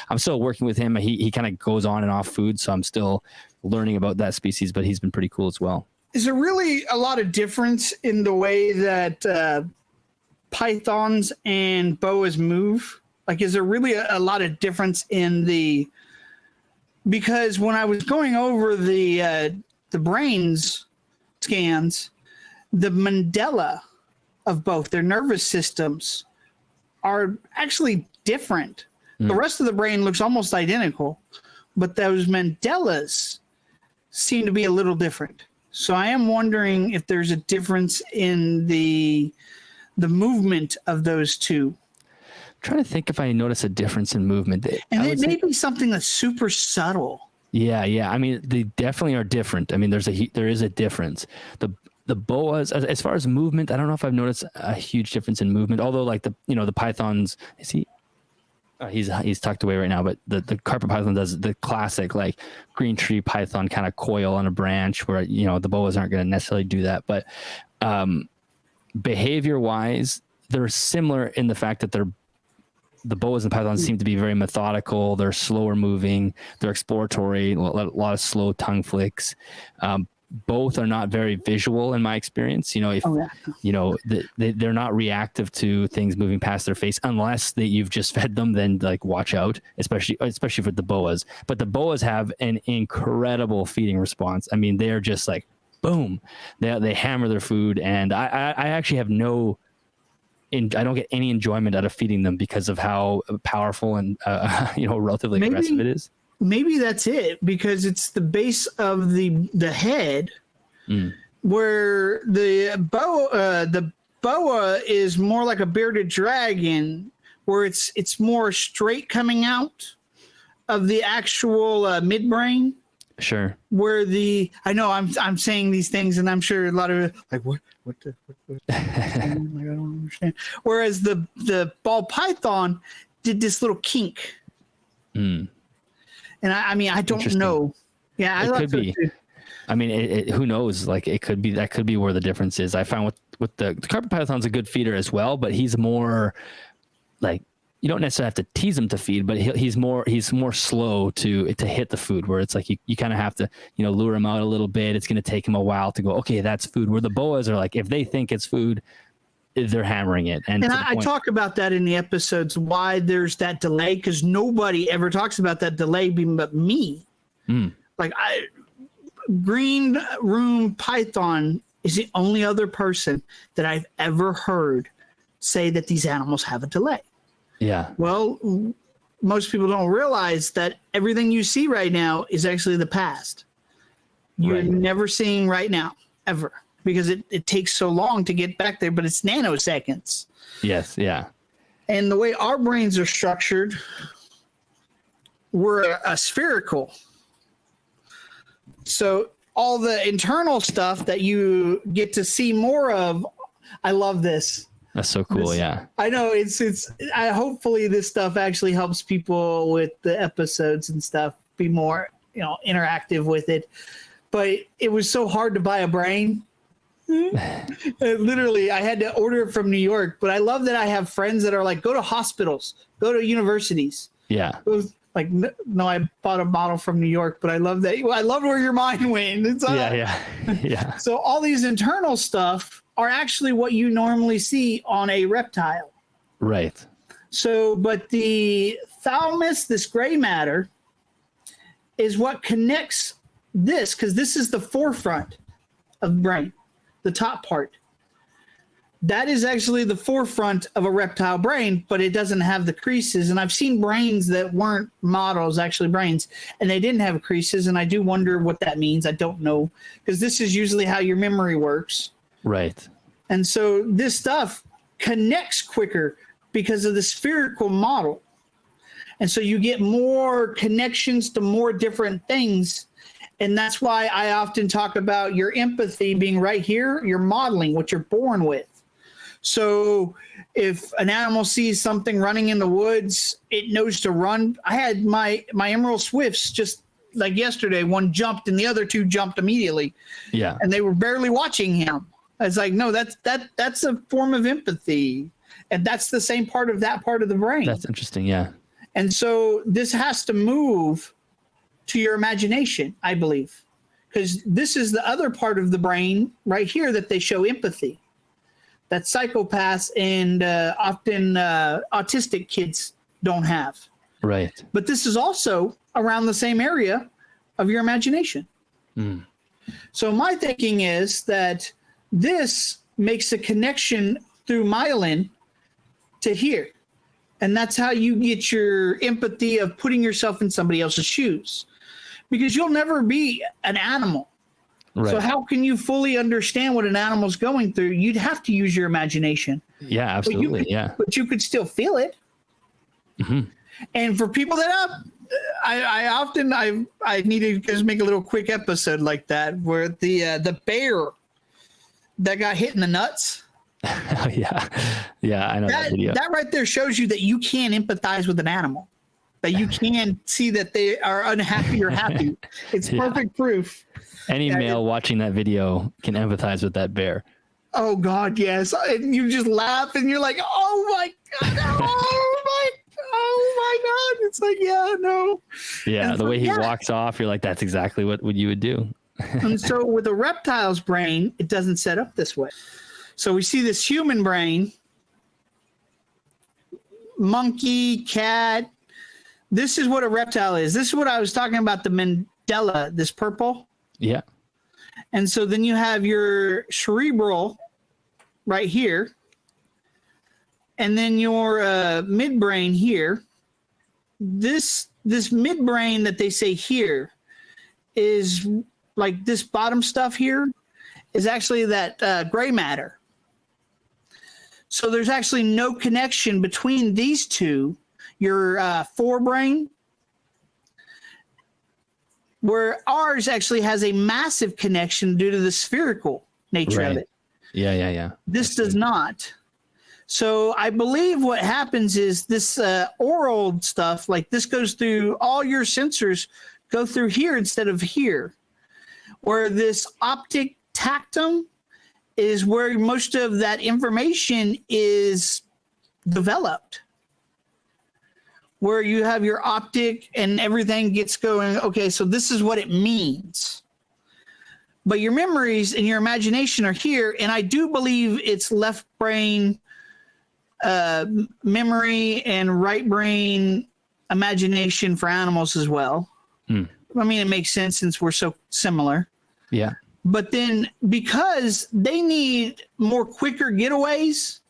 I'm still working with him. He kind of goes on and off food, so I'm still learning about that species, but he's been pretty cool as well. Is there really a lot of difference in the way that pythons and boas move? Like, is there really a lot of difference in because when I was going over the brains scans, the Mandela of both their nervous systems are actually different. The rest of the brain looks almost identical, but those Mandelas seem to be a little different. So I am wondering if there's a difference in the the movement of those two. Trying to think if I notice a difference in movement. And it may be something that's super subtle. Yeah. I mean, they definitely are different. I mean, there is a difference. The boas, as far as movement, I don't know if I've noticed a huge difference in movement. Although, like the pythons, is he? He's tucked away right now. But the carpet python does the classic like green tree python kind of coil on a branch, where the boas aren't going to necessarily do that. But behavior wise, they're similar in the fact that the boas and pythons seem to be very methodical. They're slower moving. They're exploratory. A lot of slow tongue flicks. Both are not very visual in my experience. They're not reactive to things moving past their face unless you've just fed them. Then like watch out, especially for the boas. But the boas have an incredible feeding response. I mean, they are just like boom. They hammer their food, and I actually have I don't get any enjoyment out of feeding them because of how powerful and relatively aggressive it is. Maybe that's it, because it's the base of the head, where the boa is more like a bearded dragon, where it's more straight coming out of the actual midbrain. Sure. Where I know I'm saying these things, and I'm sure a lot of like what like, I don't understand. Whereas the ball python did this little kink. And I mean, I don't know. Yeah, it could be. Too. I mean, who knows? Like, it could be, that could be where the difference is. I found with the carpet python's a good feeder as well, but he's more like, you don't necessarily have to tease him to feed, but he's more slow to hit the food, where it's like you kind of have to, lure him out a little bit. It's going to take him a while to go, okay, that's food. Where the boas are like, if they think it's food, they're hammering it. And I talk about that in the episodes, why there's that delay, because nobody ever talks about that delay but me. Like Green Room Python is the only other person that I've ever heard say that these animals have a delay. Yeah. Well, most people don't realize that everything you see right now is actually the past. You're never seeing right now, ever. Because it takes so long to get back there, but it's nanoseconds. Yes, yeah. And the way our brains are structured, we're spherical. So all the internal stuff that you get to see more of, I love this. That's so cool, yeah. I know hopefully this stuff actually helps people with the episodes and stuff be more, interactive with it. But it was so hard to buy a brain. Literally, I had to order it from New York, but I love that I have friends that are like, go to hospitals, go to universities. Yeah. It was like, no, I bought a model from New York, but I love that. I love where your mind went. Yeah. So all these internal stuff are actually what you normally see on a reptile. Right. So, but the thalamus, this gray matter, is what connects this, because this is the forefront of the brain. The top part. That is actually the forefront of a reptile brain, but it doesn't have the creases. And I've seen brains that weren't models, actually brains, and they didn't have creases. And I do wonder what that means. I don't know, because this is usually how your memory works. Right. And so this stuff connects quicker because of the spherical model. And so you get more connections to more different things. And that's why I often talk about your empathy being right here. You're modeling what you're born with. So if an animal sees something running in the woods, it knows to run. I had my Emerald Swifts just like yesterday. One jumped and the other two jumped immediately. Yeah. And they were barely watching him. I was like, no, that's a form of empathy. And that's the same part of that part of the brain. That's interesting. Yeah. And so this has to move to your imagination, I believe, because this is the other part of the brain right here that they show empathy, that psychopaths and often autistic kids don't have. Right. But this is also around the same area of your imagination. So my thinking is that this makes a connection through myelin to here. And that's how you get your empathy of putting yourself in somebody else's shoes. Because you'll never be an animal. Right. So how can you fully understand what an animal's going through? You'd have to use your imagination. Yeah, absolutely. Yeah. But you could still feel it. Mm-hmm. And for people that I need to just make a little quick episode like that where the bear that got hit in the nuts. Yeah. Yeah. I know that video. That right there shows you that you can empathize with an animal, that you can see that they are unhappy or happy. It's perfect proof. Any male watching that video can empathize with that bear. Oh God, yes. And you just laugh and you're like, oh my God, oh my God. It's like, yeah, no. Yeah, the way he walks off, you're like, that's exactly what you would do. And so with a reptile's brain, it doesn't set up this way. So we see this human brain, monkey, cat. This is what a reptile is. This is what I was talking about, the mandala, this purple. Yeah. And so then you have your cerebral right here. And then your midbrain here. This midbrain that they say here is like this bottom stuff here is actually that gray matter. So there's actually no connection between these two. Your forebrain, where ours actually has a massive connection due to the spherical nature of it. Yeah. This does not. So I believe what happens is this oral stuff, like this goes through all your sensors, go through here instead of here. Where this optic tactum is where most of that information is developed. Where you have your optic and everything gets going, okay, so this is what it means. But your memories and your imagination are here, and I do believe it's left brain memory and right brain imagination for animals as well. I mean, it makes sense since we're so similar. Yeah. But then because they need more quicker getaways,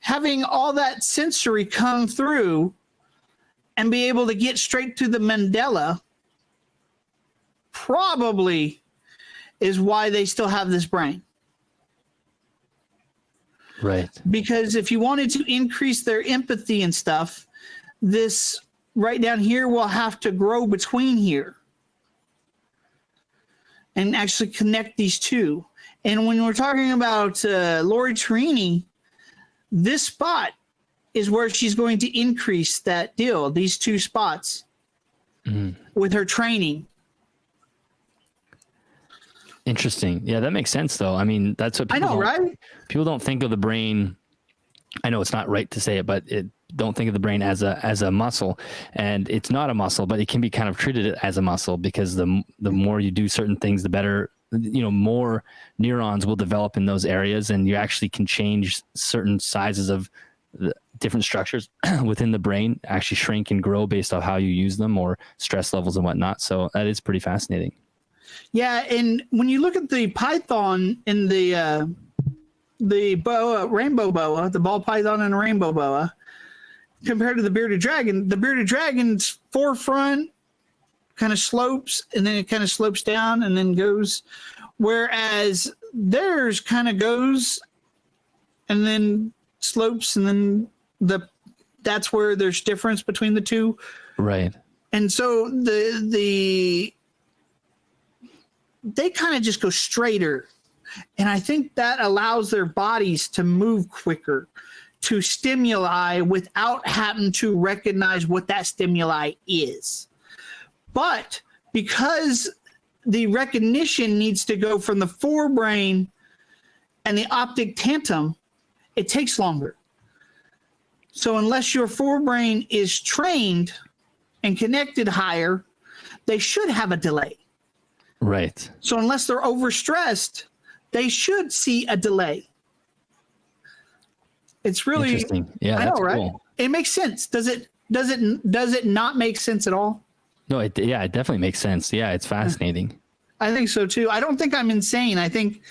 having all that sensory come through and be able to get straight to the mandala probably is why they still have this brain. Right. Because if you wanted to increase their empathy and stuff, this right down here will have to grow between here and actually connect these two. And when we're talking about Lori Tarini, this spot is where she's going to increase that deal, these two spots with her training. Interesting. Yeah, that makes sense though. I mean, that's what people right? People don't think of the brain. I know it's not right to say it, but don't think of the brain as a muscle, and it's not a muscle, but it can be kind of treated as a muscle because the more you do certain things, the better, more neurons will develop in those areas, and you actually can change certain sizes of the different structures within the brain, actually shrink and grow based on how you use them or stress levels and whatnot. So that is pretty fascinating. Yeah, and when you look at the python in the boa, rainbow boa, the ball python and the rainbow boa, compared to the bearded dragon's forefront kind of slopes, and then it kind of slopes down and then goes, whereas theirs kind of goes and then slopes, and then that's where there's difference between the two. Right. And so they kind of just go straighter. And I think that allows their bodies to move quicker to stimuli without having to recognize what that stimuli is. But because the recognition needs to go from the forebrain and the optic tantrum, it takes longer. So unless your forebrain is trained and connected higher, they should have a delay. Right. So unless they're overstressed, they should see a delay. It's really interesting. Yeah, I know, right? Cool. It makes sense. Does it not make sense at all? No, it definitely makes sense. Yeah, it's fascinating. I think so too. I don't think I'm insane. I think,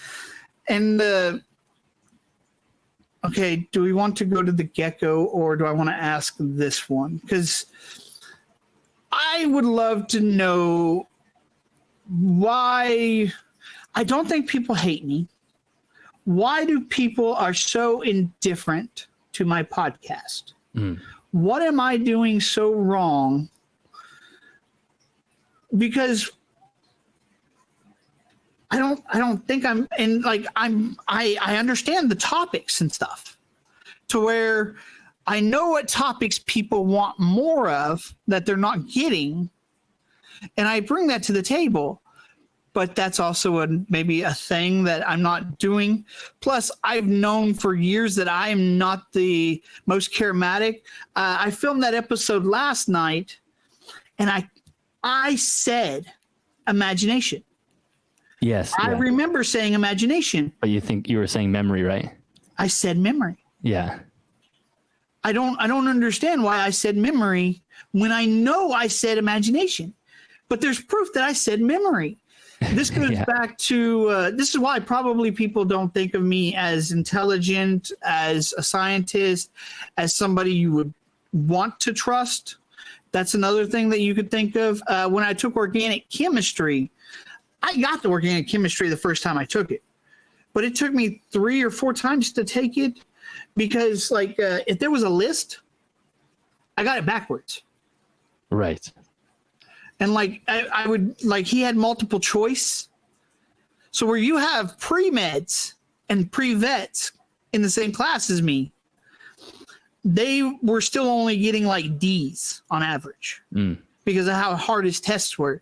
okay, do we want to go to the gecko or do I want to ask this one? Because I would love to know why. I don't think people hate me. why do people are so indifferent to my podcast? What am I doing so wrong? Because I don't think I'm, and like I understand the topics and stuff to where I know what topics people want more of that they're not getting, and I bring that to the table. But that's also maybe a thing that I'm not doing. Plus, I've known for years that I am not the most charismatic. I filmed that episode last night, and I said imagination. Yes. I remember saying imagination. But you think you were saying memory, right? I said memory. Yeah. I don't understand why I said memory when I know I said imagination. But there's proof that I said memory. This goes back to this is why probably people don't think of me as intelligent, as a scientist, as somebody you would want to trust. That's another thing that you could think of. When I took organic chemistry, I got the organic chemistry the first time I took it, but it took me 3 or 4 times to take it because, like, if there was a list, I got it backwards. Right. And like I would, like, he had multiple choice. So where you have pre-meds and pre-vets in the same class as me, they were still only getting like D's on average because of how hard his tests were.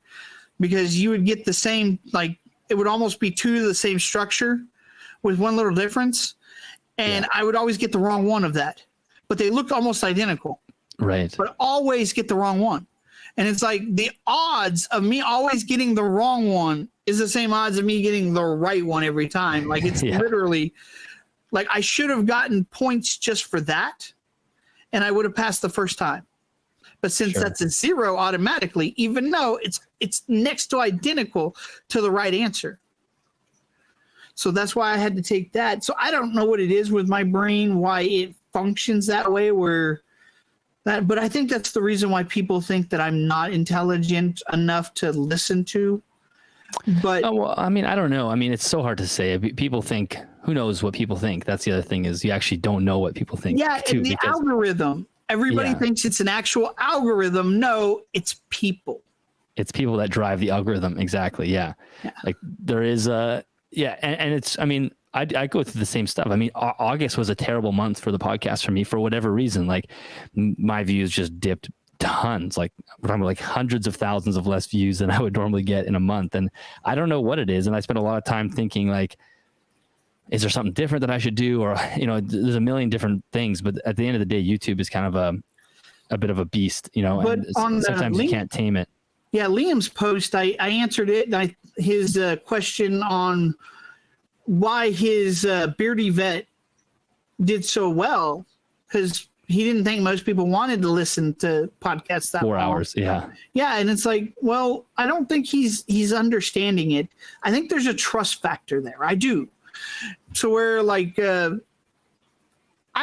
Because you would get the same, like, it would almost be 2 of the same structure with one little difference. And I would always get the wrong one of that. But they looked almost identical. Right. But always get the wrong one. And it's like the odds of me always getting the wrong one is the same odds of me getting the right one every time. Like, it's literally like I should have gotten points just for that, and I would have passed the first time. But since that's a 0 automatically, even though it's next to identical to the right answer. So that's why I had to take that. So I don't know what it is with my brain, why it functions that way, but I think that's the reason why people think that I'm not intelligent enough to listen to. But well, I mean, I don't know. I mean, it's so hard to say. People think, who knows what people think? That's the other thing, is you actually don't know what people think. Yeah, too, and the algorithm. Everybody thinks it's an actual algorithm. No, it's people. It's people that drive the algorithm. Exactly. Yeah. Like there is and it's, I mean, I go through the same stuff. I mean, August was a terrible month for the podcast for me for whatever reason. Like my views just dipped tons, like we're talking about like hundreds of thousands of less views than I would normally get in a month. And I don't know what it is. And I spent a lot of time thinking, like, is there something different that I should do? Or, you know, there's a million different things, but at the end of the day, YouTube is kind of a bit of a beast, you know, but and sometimes you can't tame it. Yeah. Liam's post, I answered it. His question on why his beardy vet did so well, because he didn't think most people wanted to listen to podcasts that 4 long. hours. Yeah. Yeah. And it's like, well, I don't think he's understanding it. I think there's a trust factor there. I do. So where, like, I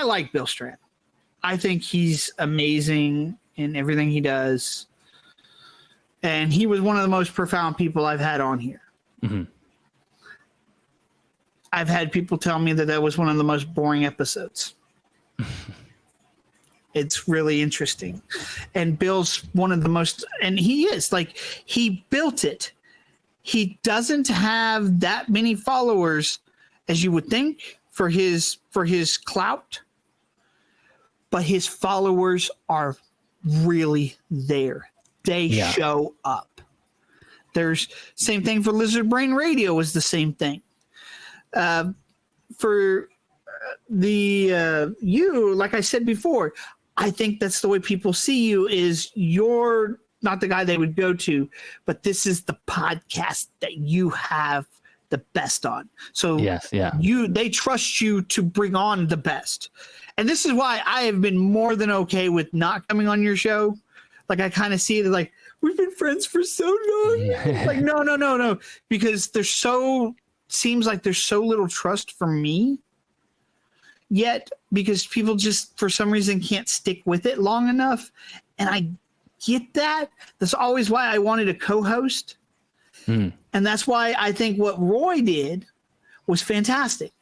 like Bill Strand. I think he's amazing in everything he does. And he was one of the most profound people I've had on here. Mm-hmm. I've had people tell me that was one of the most boring episodes. It's really interesting. And Bill's one of the most, and he is, like, he built it. He doesn't have that many followers as you would think for his clout, but his followers are really there. They show up. There's same thing for Lizard Brain Radio is the same thing. For you, like I said before, I think that's the way people see you, is you're not the guy they would go to, but this is the podcast that you have the best on. So they trust you to bring on the best. And this is why I have been more than okay with not coming on your show. Like, I kind of see it like, we've been friends for so long. Like, no. Because seems like there's so little trust for me. Yet, because people just, for some reason, can't stick with it long enough. And I get that. That's always why I wanted a co-host. And that's why I think what Roy did was fantastic.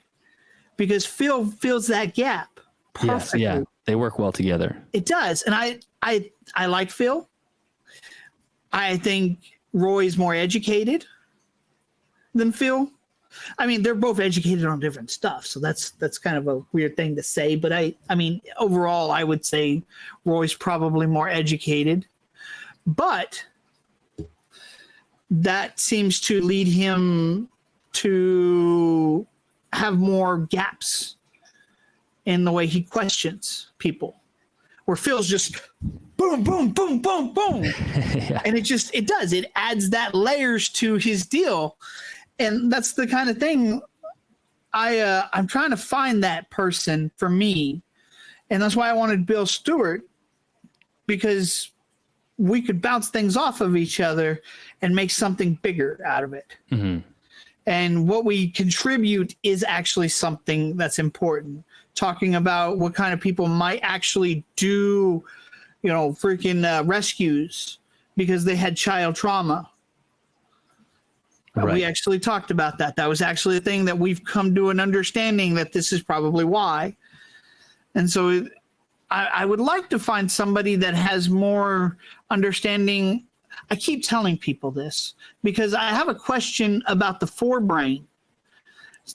because Phil fills that gap perfectly. Yes, yeah, they work well together. It does. And I like Phil. I think Roy's more educated than Phil. I mean, they're both educated on different stuff, so that's kind of a weird thing to say. But I mean, overall, I would say Roy's probably more educated, but that seems to lead him to have more gaps in the way he questions people. Where Phil's just boom, boom, boom, boom, boom, Yeah. and it adds that layers to his deal. And that's the kind of thing I'm trying to find that person for me. And that's why I wanted Bill Stewart, because we could bounce things off of each other and make something bigger out of it. Mm-hmm. And what we contribute is actually something that's important. Talking about what kind of people might actually do, freaking rescues because they had child trauma. Right. We actually talked about that. That was actually a thing that we've come to an understanding that this is probably why. And so I would like to find somebody that has more understanding. I keep telling people this because I have a question about the forebrain.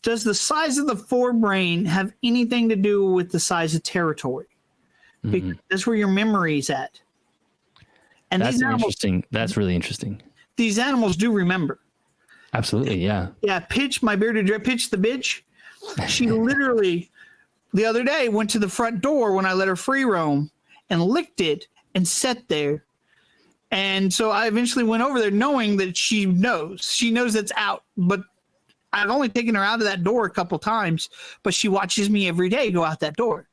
Does the size of the forebrain have anything to do with the size of territory? Because that's where your memory's at. And that's interesting. That's really interesting. These animals do remember. Absolutely, yeah. Yeah, Pitch, my bearded Pitch the bitch. She literally, the other day, went to the front door when I let her free roam and licked it and sat there. And so I eventually went over there knowing that she knows. She knows it's out. But I've only taken her out of that door a couple times, but she watches me every day go out that door.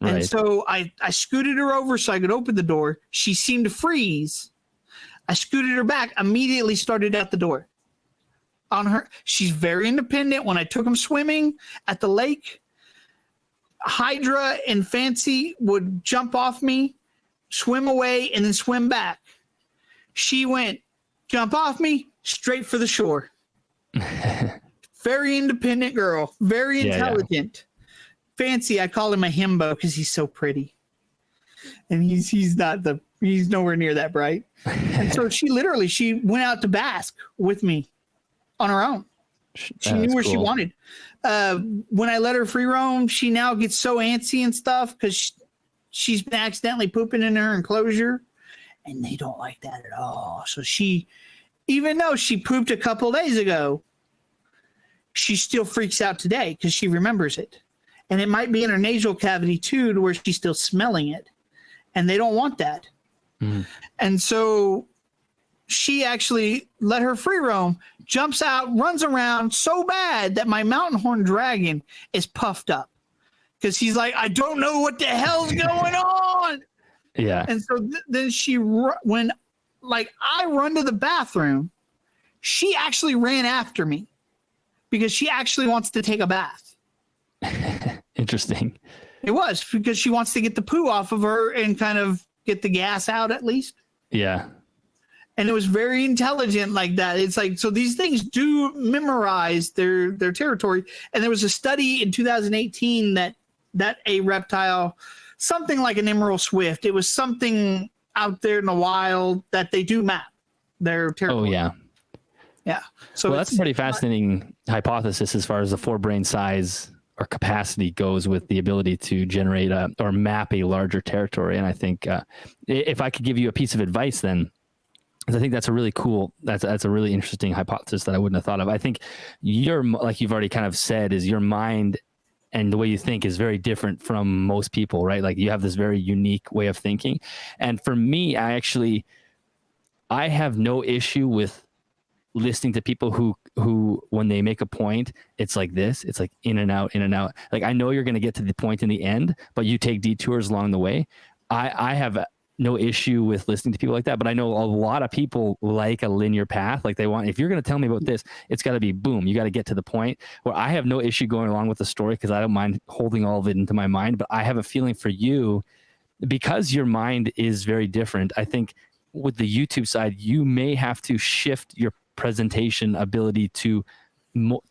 Right. And so I scooted her over so I could open the door. She seemed to freeze. I scooted her back, immediately started out the door. On her, she's very independent. When I took them swimming at the lake, Hydra and Fancy would jump off me, swim away, and then swim back. She went, jump off me, straight for the shore. Very independent girl, very intelligent. Yeah. Fancy, I call him a himbo because he's so pretty. And he's nowhere near that bright. And so she went out to bask with me. On her own. She knew where she wanted. When I let her free roam, she now gets so antsy and stuff because she's been accidentally pooping in her enclosure, and they don't like that at all. So even though she pooped a couple days ago, she still freaks out today because she remembers it. And it might be in her nasal cavity too, to where she's still smelling it. And they don't want that. Mm. And so she actually let her free roam, jumps out, runs around so bad that my mountain horn dragon is puffed up because he's like, I don't know what the hell's going on. Yeah. And so then when I run to the bathroom, she actually ran after me because she actually wants to take a bath. Interesting. It was because she wants to get the poo off of her and kind of get the gas out at least. Yeah. And it was very intelligent like that. It's like, so these things do memorize their territory. And there was a study in 2018 that a reptile, something like an emerald swift, it was something out there in the wild that they do map their territory. Oh, yeah. Yeah. So that's a pretty fascinating hypothesis as far as the forebrain size or capacity goes with the ability to generate or map a larger territory. And I think if I could give you a piece of advice then, I think that's a really cool, that's a really interesting hypothesis that I wouldn't have thought of. I think like you've already kind of said, is your mind and the way you think is very different from most people, right? Like you have this very unique way of thinking. And for me, I have no issue with listening to people who when they make a point, it's like this, it's like in and out. Like I know you're going to get to the point in the end, but you take detours along the way. I have no issue with listening to people like that, but I know a lot of people like a linear path. Like they want, if you're going to tell me about this, it's got to be boom. You got to get to the point. Where I have no issue going along with the story because I don't mind holding all of it into my mind. But I have a feeling for you, because your mind is very different. I think with the YouTube side, you may have to shift your presentation ability to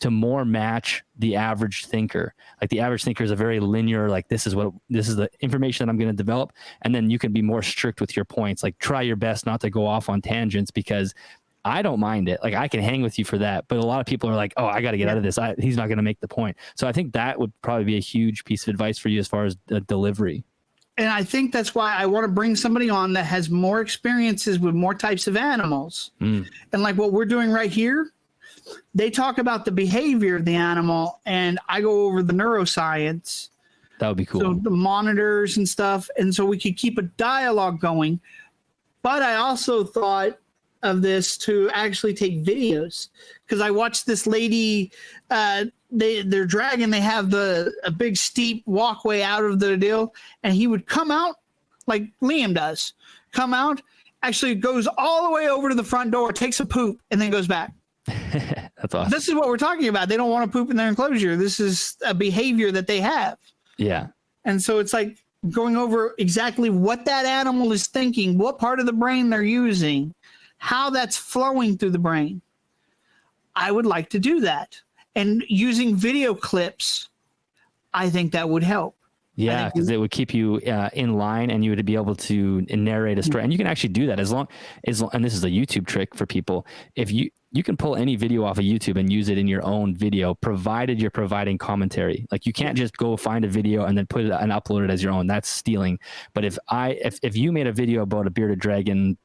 to more match the average thinker. Like the average thinker is a very linear, like this is the information that I'm going to develop. And then you can be more strict with your points, like try your best not to go off on tangents, because I don't mind it. Like I can hang with you for that. But a lot of people are like, oh, I got to get out of this. He's not going to make the point. So I think that would probably be a huge piece of advice for you as far as delivery. And I think that's why I want to bring somebody on that has more experiences with more types of animals. And like what we're doing right here, they talk about the behavior of the animal, and I go over the neuroscience. That would be cool. So the monitors and stuff. And so we could keep a dialogue going. But I also thought of this to actually take videos, because I watched this lady, they're dragging, they have a big steep walkway out of the deal, and he would come out like Liam does, come out, actually goes all the way over to the front door, takes a poop, and then goes back. That's awesome. This is what we're talking about. They don't want to poop in their enclosure. This is a behavior that they have. Yeah. And so it's like going over exactly what that animal is thinking, what part of the brain they're using, how that's flowing through the brain. I would like to do that. And using video clips, I think that would help. Yeah, because it would keep you in line, and you would be able to narrate a story. And you can actually do that as long, and this is a YouTube trick for people. If you can pull any video off of YouTube and use it in your own video, provided you're providing commentary. Like you can't just go find a video and then put it and upload it as your own. That's stealing. But if you made a video about a bearded dragon,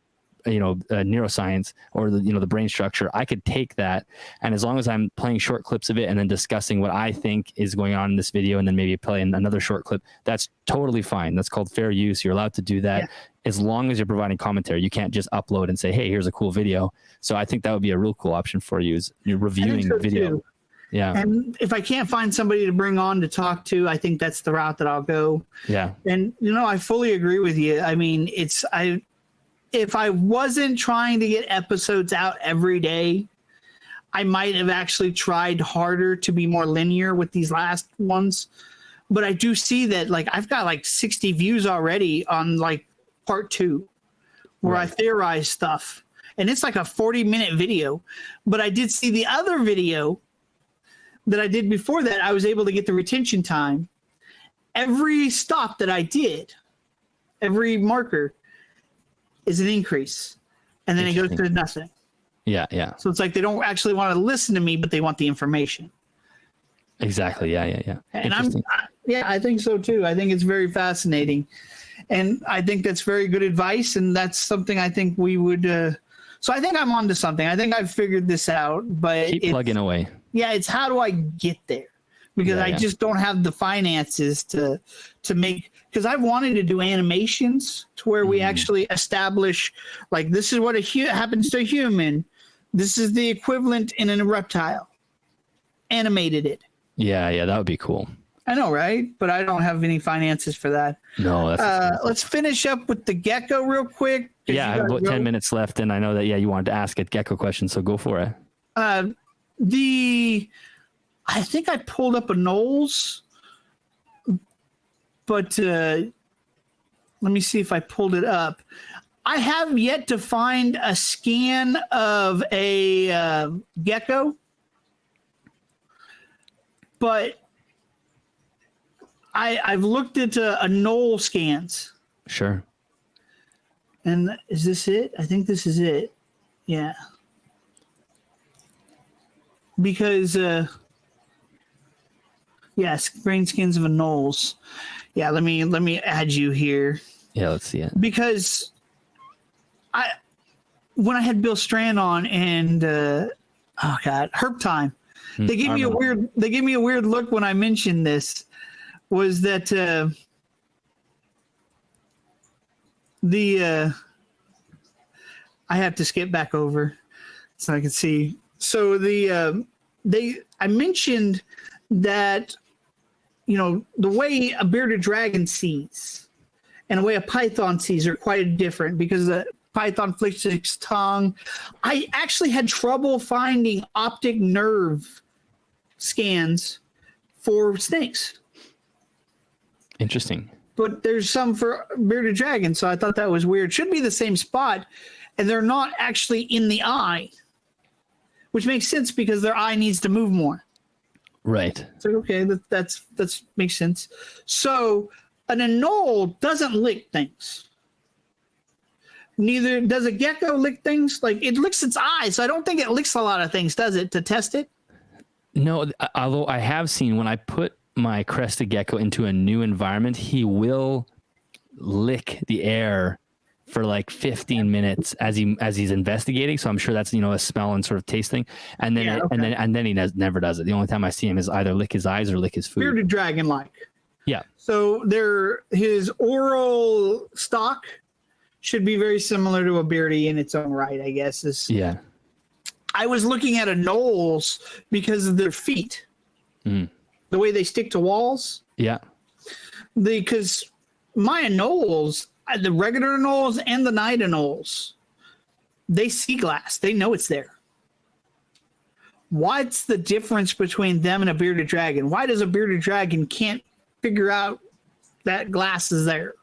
neuroscience or the brain structure, I could take that, and as long as I'm playing short clips of it and then discussing what I think is going on in this video, and then maybe playing another short clip, that's totally fine. That's called fair use. You're allowed to do that as long as you're providing commentary. You can't just upload and say, hey, here's a cool video. So I think that would be a real cool option for you, is you're reviewing the video. Too. Yeah. And if I can't find somebody to bring on to talk to, I think that's the route that I'll go. Yeah. And I fully agree with you. I mean, if I wasn't trying to get episodes out every day, I might have actually tried harder to be more linear with these last ones. But I do see that, like, I've got like 60 views already on like part 2, where I theorize stuff. And it's like a 40-minute video. But I did see the other video that I did before that. I was able to get the retention time. Every stop that I did, every marker, is an increase, and then it goes to nothing. Yeah. So it's like they don't actually want to listen to me, but they want the information. Exactly. Yeah. And I think so too. I think it's very fascinating, and I think that's very good advice, and that's something I think we would. So I think I'm onto something. I think I've figured this out, but keep plugging away. Yeah, it's how do I get there? Because I just don't have the finances to make, because I've wanted to do animations to where we actually establish, like, this is what happens to a human. This is the equivalent in a reptile. Animated it. Yeah, that would be cool. I know, right? But I don't have any finances for that. No, that's let's finish up with the gecko real quick. Yeah, I have about 10 minutes left, and I know that, you wanted to ask a gecko question, so go for it. I think I pulled up anoles, but let me see if I pulled it up. I have yet to find a scan of a gecko, but I've looked into anole scans. Sure. And is this it? I think this is it. Yeah. Because yes, brain scans of anoles. Yeah, let me add you here. Yeah, let's see it. Because when I had Bill Strand on and Herb Time, they gave me a weird look when I mentioned this. Was that I have to skip back over so I can see. So I mentioned that, the way a bearded dragon sees and the way a python sees are quite different, because the python flicks its tongue. I actually had trouble finding optic nerve scans for snakes. Interesting. But there's some for bearded dragon, so I thought that was weird. Should be the same spot, and they're not actually in the eye, which makes sense because their eye needs to move more. Right. So okay, that's makes sense. So an anole doesn't lick things. Neither does a gecko lick things. Like it licks its eyes. So I don't think it licks a lot of things, does it, to test it? No, although I have seen when I put my crested gecko into a new environment, he will lick the air for like 15 minutes as he's investigating. So I'm sure that's, a smell and sort of taste thing. And then and then he never does it. The only time I see him is either lick his eyes or lick his food. Bearded dragon like. Yeah. So his oral stock should be very similar to a beardy in its own right, I guess. Yeah. I was looking at anoles because of their feet. The way they stick to walls. Yeah. Because my anoles, the regular anoles and the night anoles, they see glass. They know it's there. What's the difference between them and a bearded dragon? Why does a bearded dragon can't figure out that glass is there?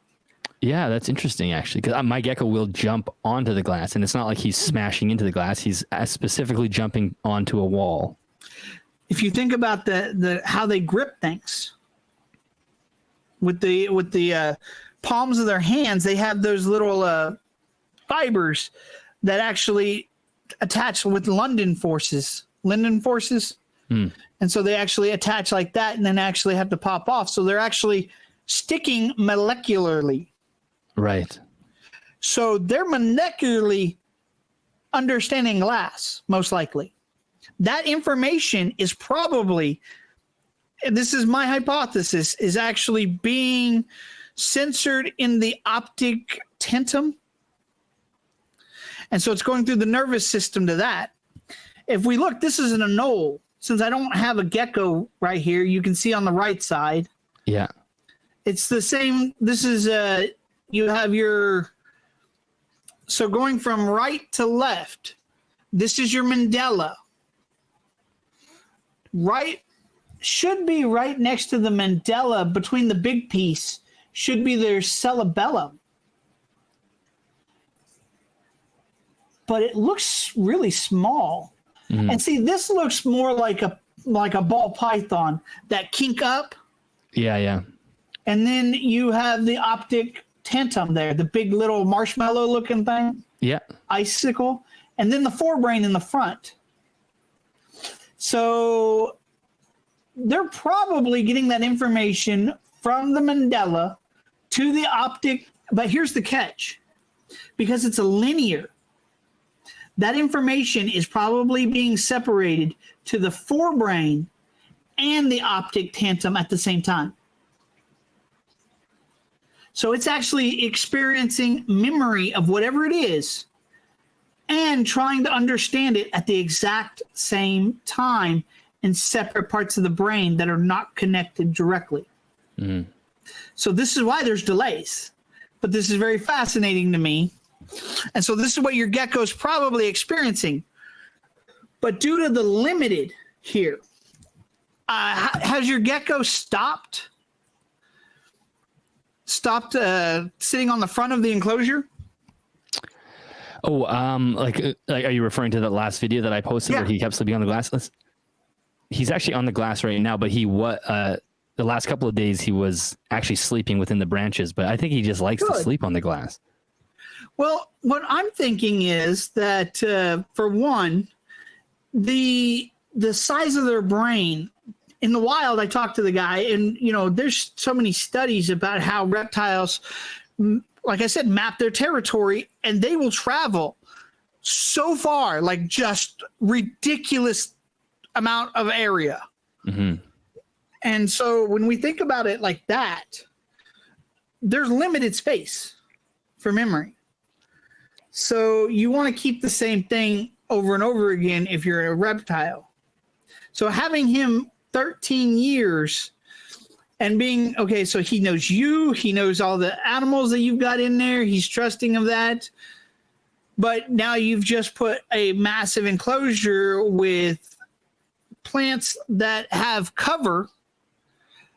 Yeah, that's interesting, actually, because my gecko will jump onto the glass, and it's not like he's smashing into the glass. He's specifically jumping onto a wall. If you think about the how they grip things with the palms of their hands, they have those little fibers that actually attach with linden forces, and so they actually attach like that, and then actually have to pop off. So they're actually sticking molecularly. Right. So they're molecularly understanding glass, most likely. That information is probably, and this is my hypothesis, is actually being censored in the optic tentum. And so it's going through the nervous system to that. If we look, this is an anole. Since I don't have a gecko right here, you can see on the right side. Yeah. It's the same. This is you have so going from right to left, this is your mandella. Right, should be right next to the mandella between the big piece, should be their cerebellum. But it looks really small. And see, this looks more like a ball python that kink up. Yeah, yeah. And then you have the optic tentum there, the big little marshmallow looking thing. Yeah. Icicle. And then the forebrain in the front. So they're probably getting that information from the mandella to the optic. But here's the catch. Because it's a linear, that information is probably being separated to the forebrain and the optic tentum at the same time. So it's actually experiencing memory of whatever it is and trying to understand it at the exact same time in separate parts of the brain that are not connected directly. So this is why there's delays. But this is very fascinating to me. And so this is what your gecko is probably experiencing. But due to the limited here, has your gecko stopped sitting on the front of the enclosure? Oh, like are you referring to that last video that I posted where he kept sleeping on the glass? He's actually on the glass right now, but the last couple of days he was actually sleeping within the branches, but I think he just likes to sleep on the glass. Well, what I'm thinking is that for one, the size of their brain in the wild, I talked to the guy, and there's so many studies about how reptiles, like I said, map their territory, and they will travel so far, like just ridiculous amount of area. And so when we think about it like that, there's limited space for memory. So you want to keep the same thing over and over again if you're a reptile. So having him 13 years and being, okay, so he knows you, he knows all the animals that you've got in there, he's trusting of that. But now you've just put a massive enclosure with plants that have cover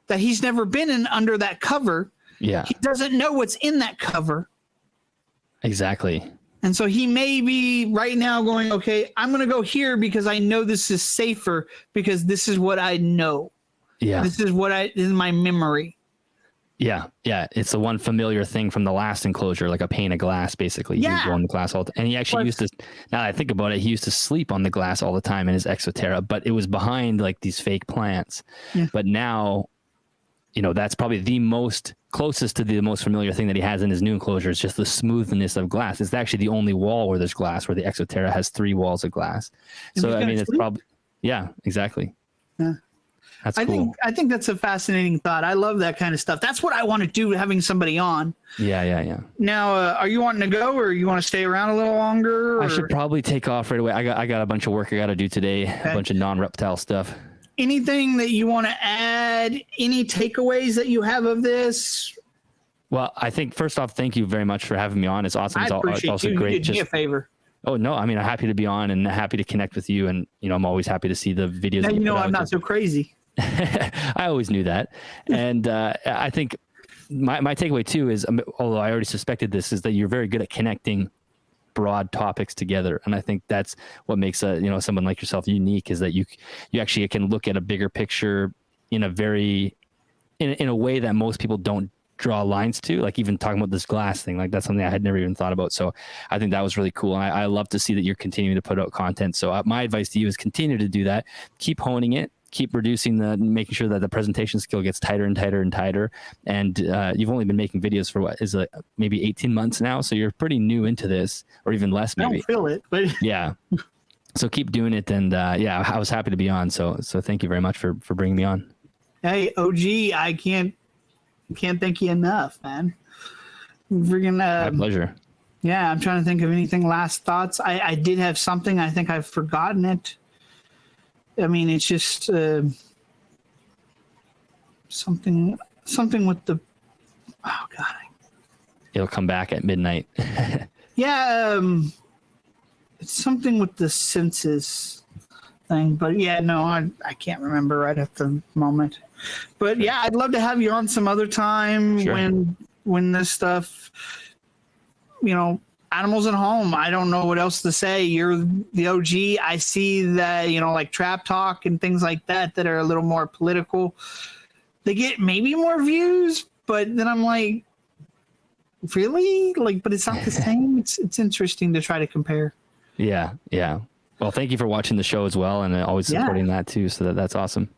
that he's never been in under that cover. Yeah. He doesn't know what's in that cover. Exactly. And so he may be right now going, okay, I'm going to go here because I know this is safer because this is what I know. Yeah. This is this is my memory. Yeah. Yeah. It's the one familiar thing from the last enclosure, like a pane of glass, basically. Yeah. He would go on the glass all the time. And he actually used to, now that I think about it, he used to sleep on the glass all the time in his Exoterra, but it was behind like these fake plants. Yeah. But now, that's probably the most closest to the most familiar thing that he has in his new enclosure is just the smoothness of glass. It's actually the only wall where there's glass, where the Exoterra has 3 walls of glass. So, I mean, it's probably, yeah, exactly. Yeah. That's cool. I think that's a fascinating thought. I love that kind of stuff. That's what I want to do, having somebody on. Yeah. Now, are you wanting to go, or you want to stay around a little longer? Or? I should probably take off right away. I got a bunch of work I got to do today, a bunch of non-reptile stuff. Anything that you want to add? Any takeaways that you have of this? Well, I think first off, thank you very much for having me on. It's awesome. I appreciate it's also you. great. You did me a favor. Oh no, I mean, I'm happy to be on and happy to connect with you. And I'm always happy to see the videos. Now I'm not so crazy. I always knew that. And I think my takeaway too is, although I already suspected this, is that you're very good at connecting broad topics together. And I think that's what makes someone like yourself unique, is that you actually can look at a bigger picture in a way that most people don't draw lines to, like even talking about this glass thing, like that's something I had never even thought about. So I think that was really cool. And I love to see that you're continuing to put out content. So my advice to you is continue to do that. Keep honing it. Keep reducing making sure that the presentation skill gets tighter and tighter and tighter. And you've only been making videos for what is maybe 18 months now. So you're pretty new into this, or even less maybe. I don't feel it, but yeah. So keep doing it. And I was happy to be on. So thank you very much for bringing me on. Hey, OG, I can't thank you enough, man. Freaking, my pleasure. Yeah, I'm trying to think of anything. Last thoughts. I did have something. I think I've forgotten it. I mean, it's just something with the. Oh God. It'll come back at midnight. Yeah, it's something with the senses thing, but yeah, no, I can't remember right at the moment. But yeah, I'd love to have you on some other time. Sure. when this stuff, animals at home. I don't know what else to say. You're the OG. I see that, like Trap Talk and things like that are a little more political. They get maybe more views, but then I'm like, really? But it's not the same. It's interesting to try to compare. Yeah. Well, thank you for watching the show as well, and always supporting that too. So that's awesome.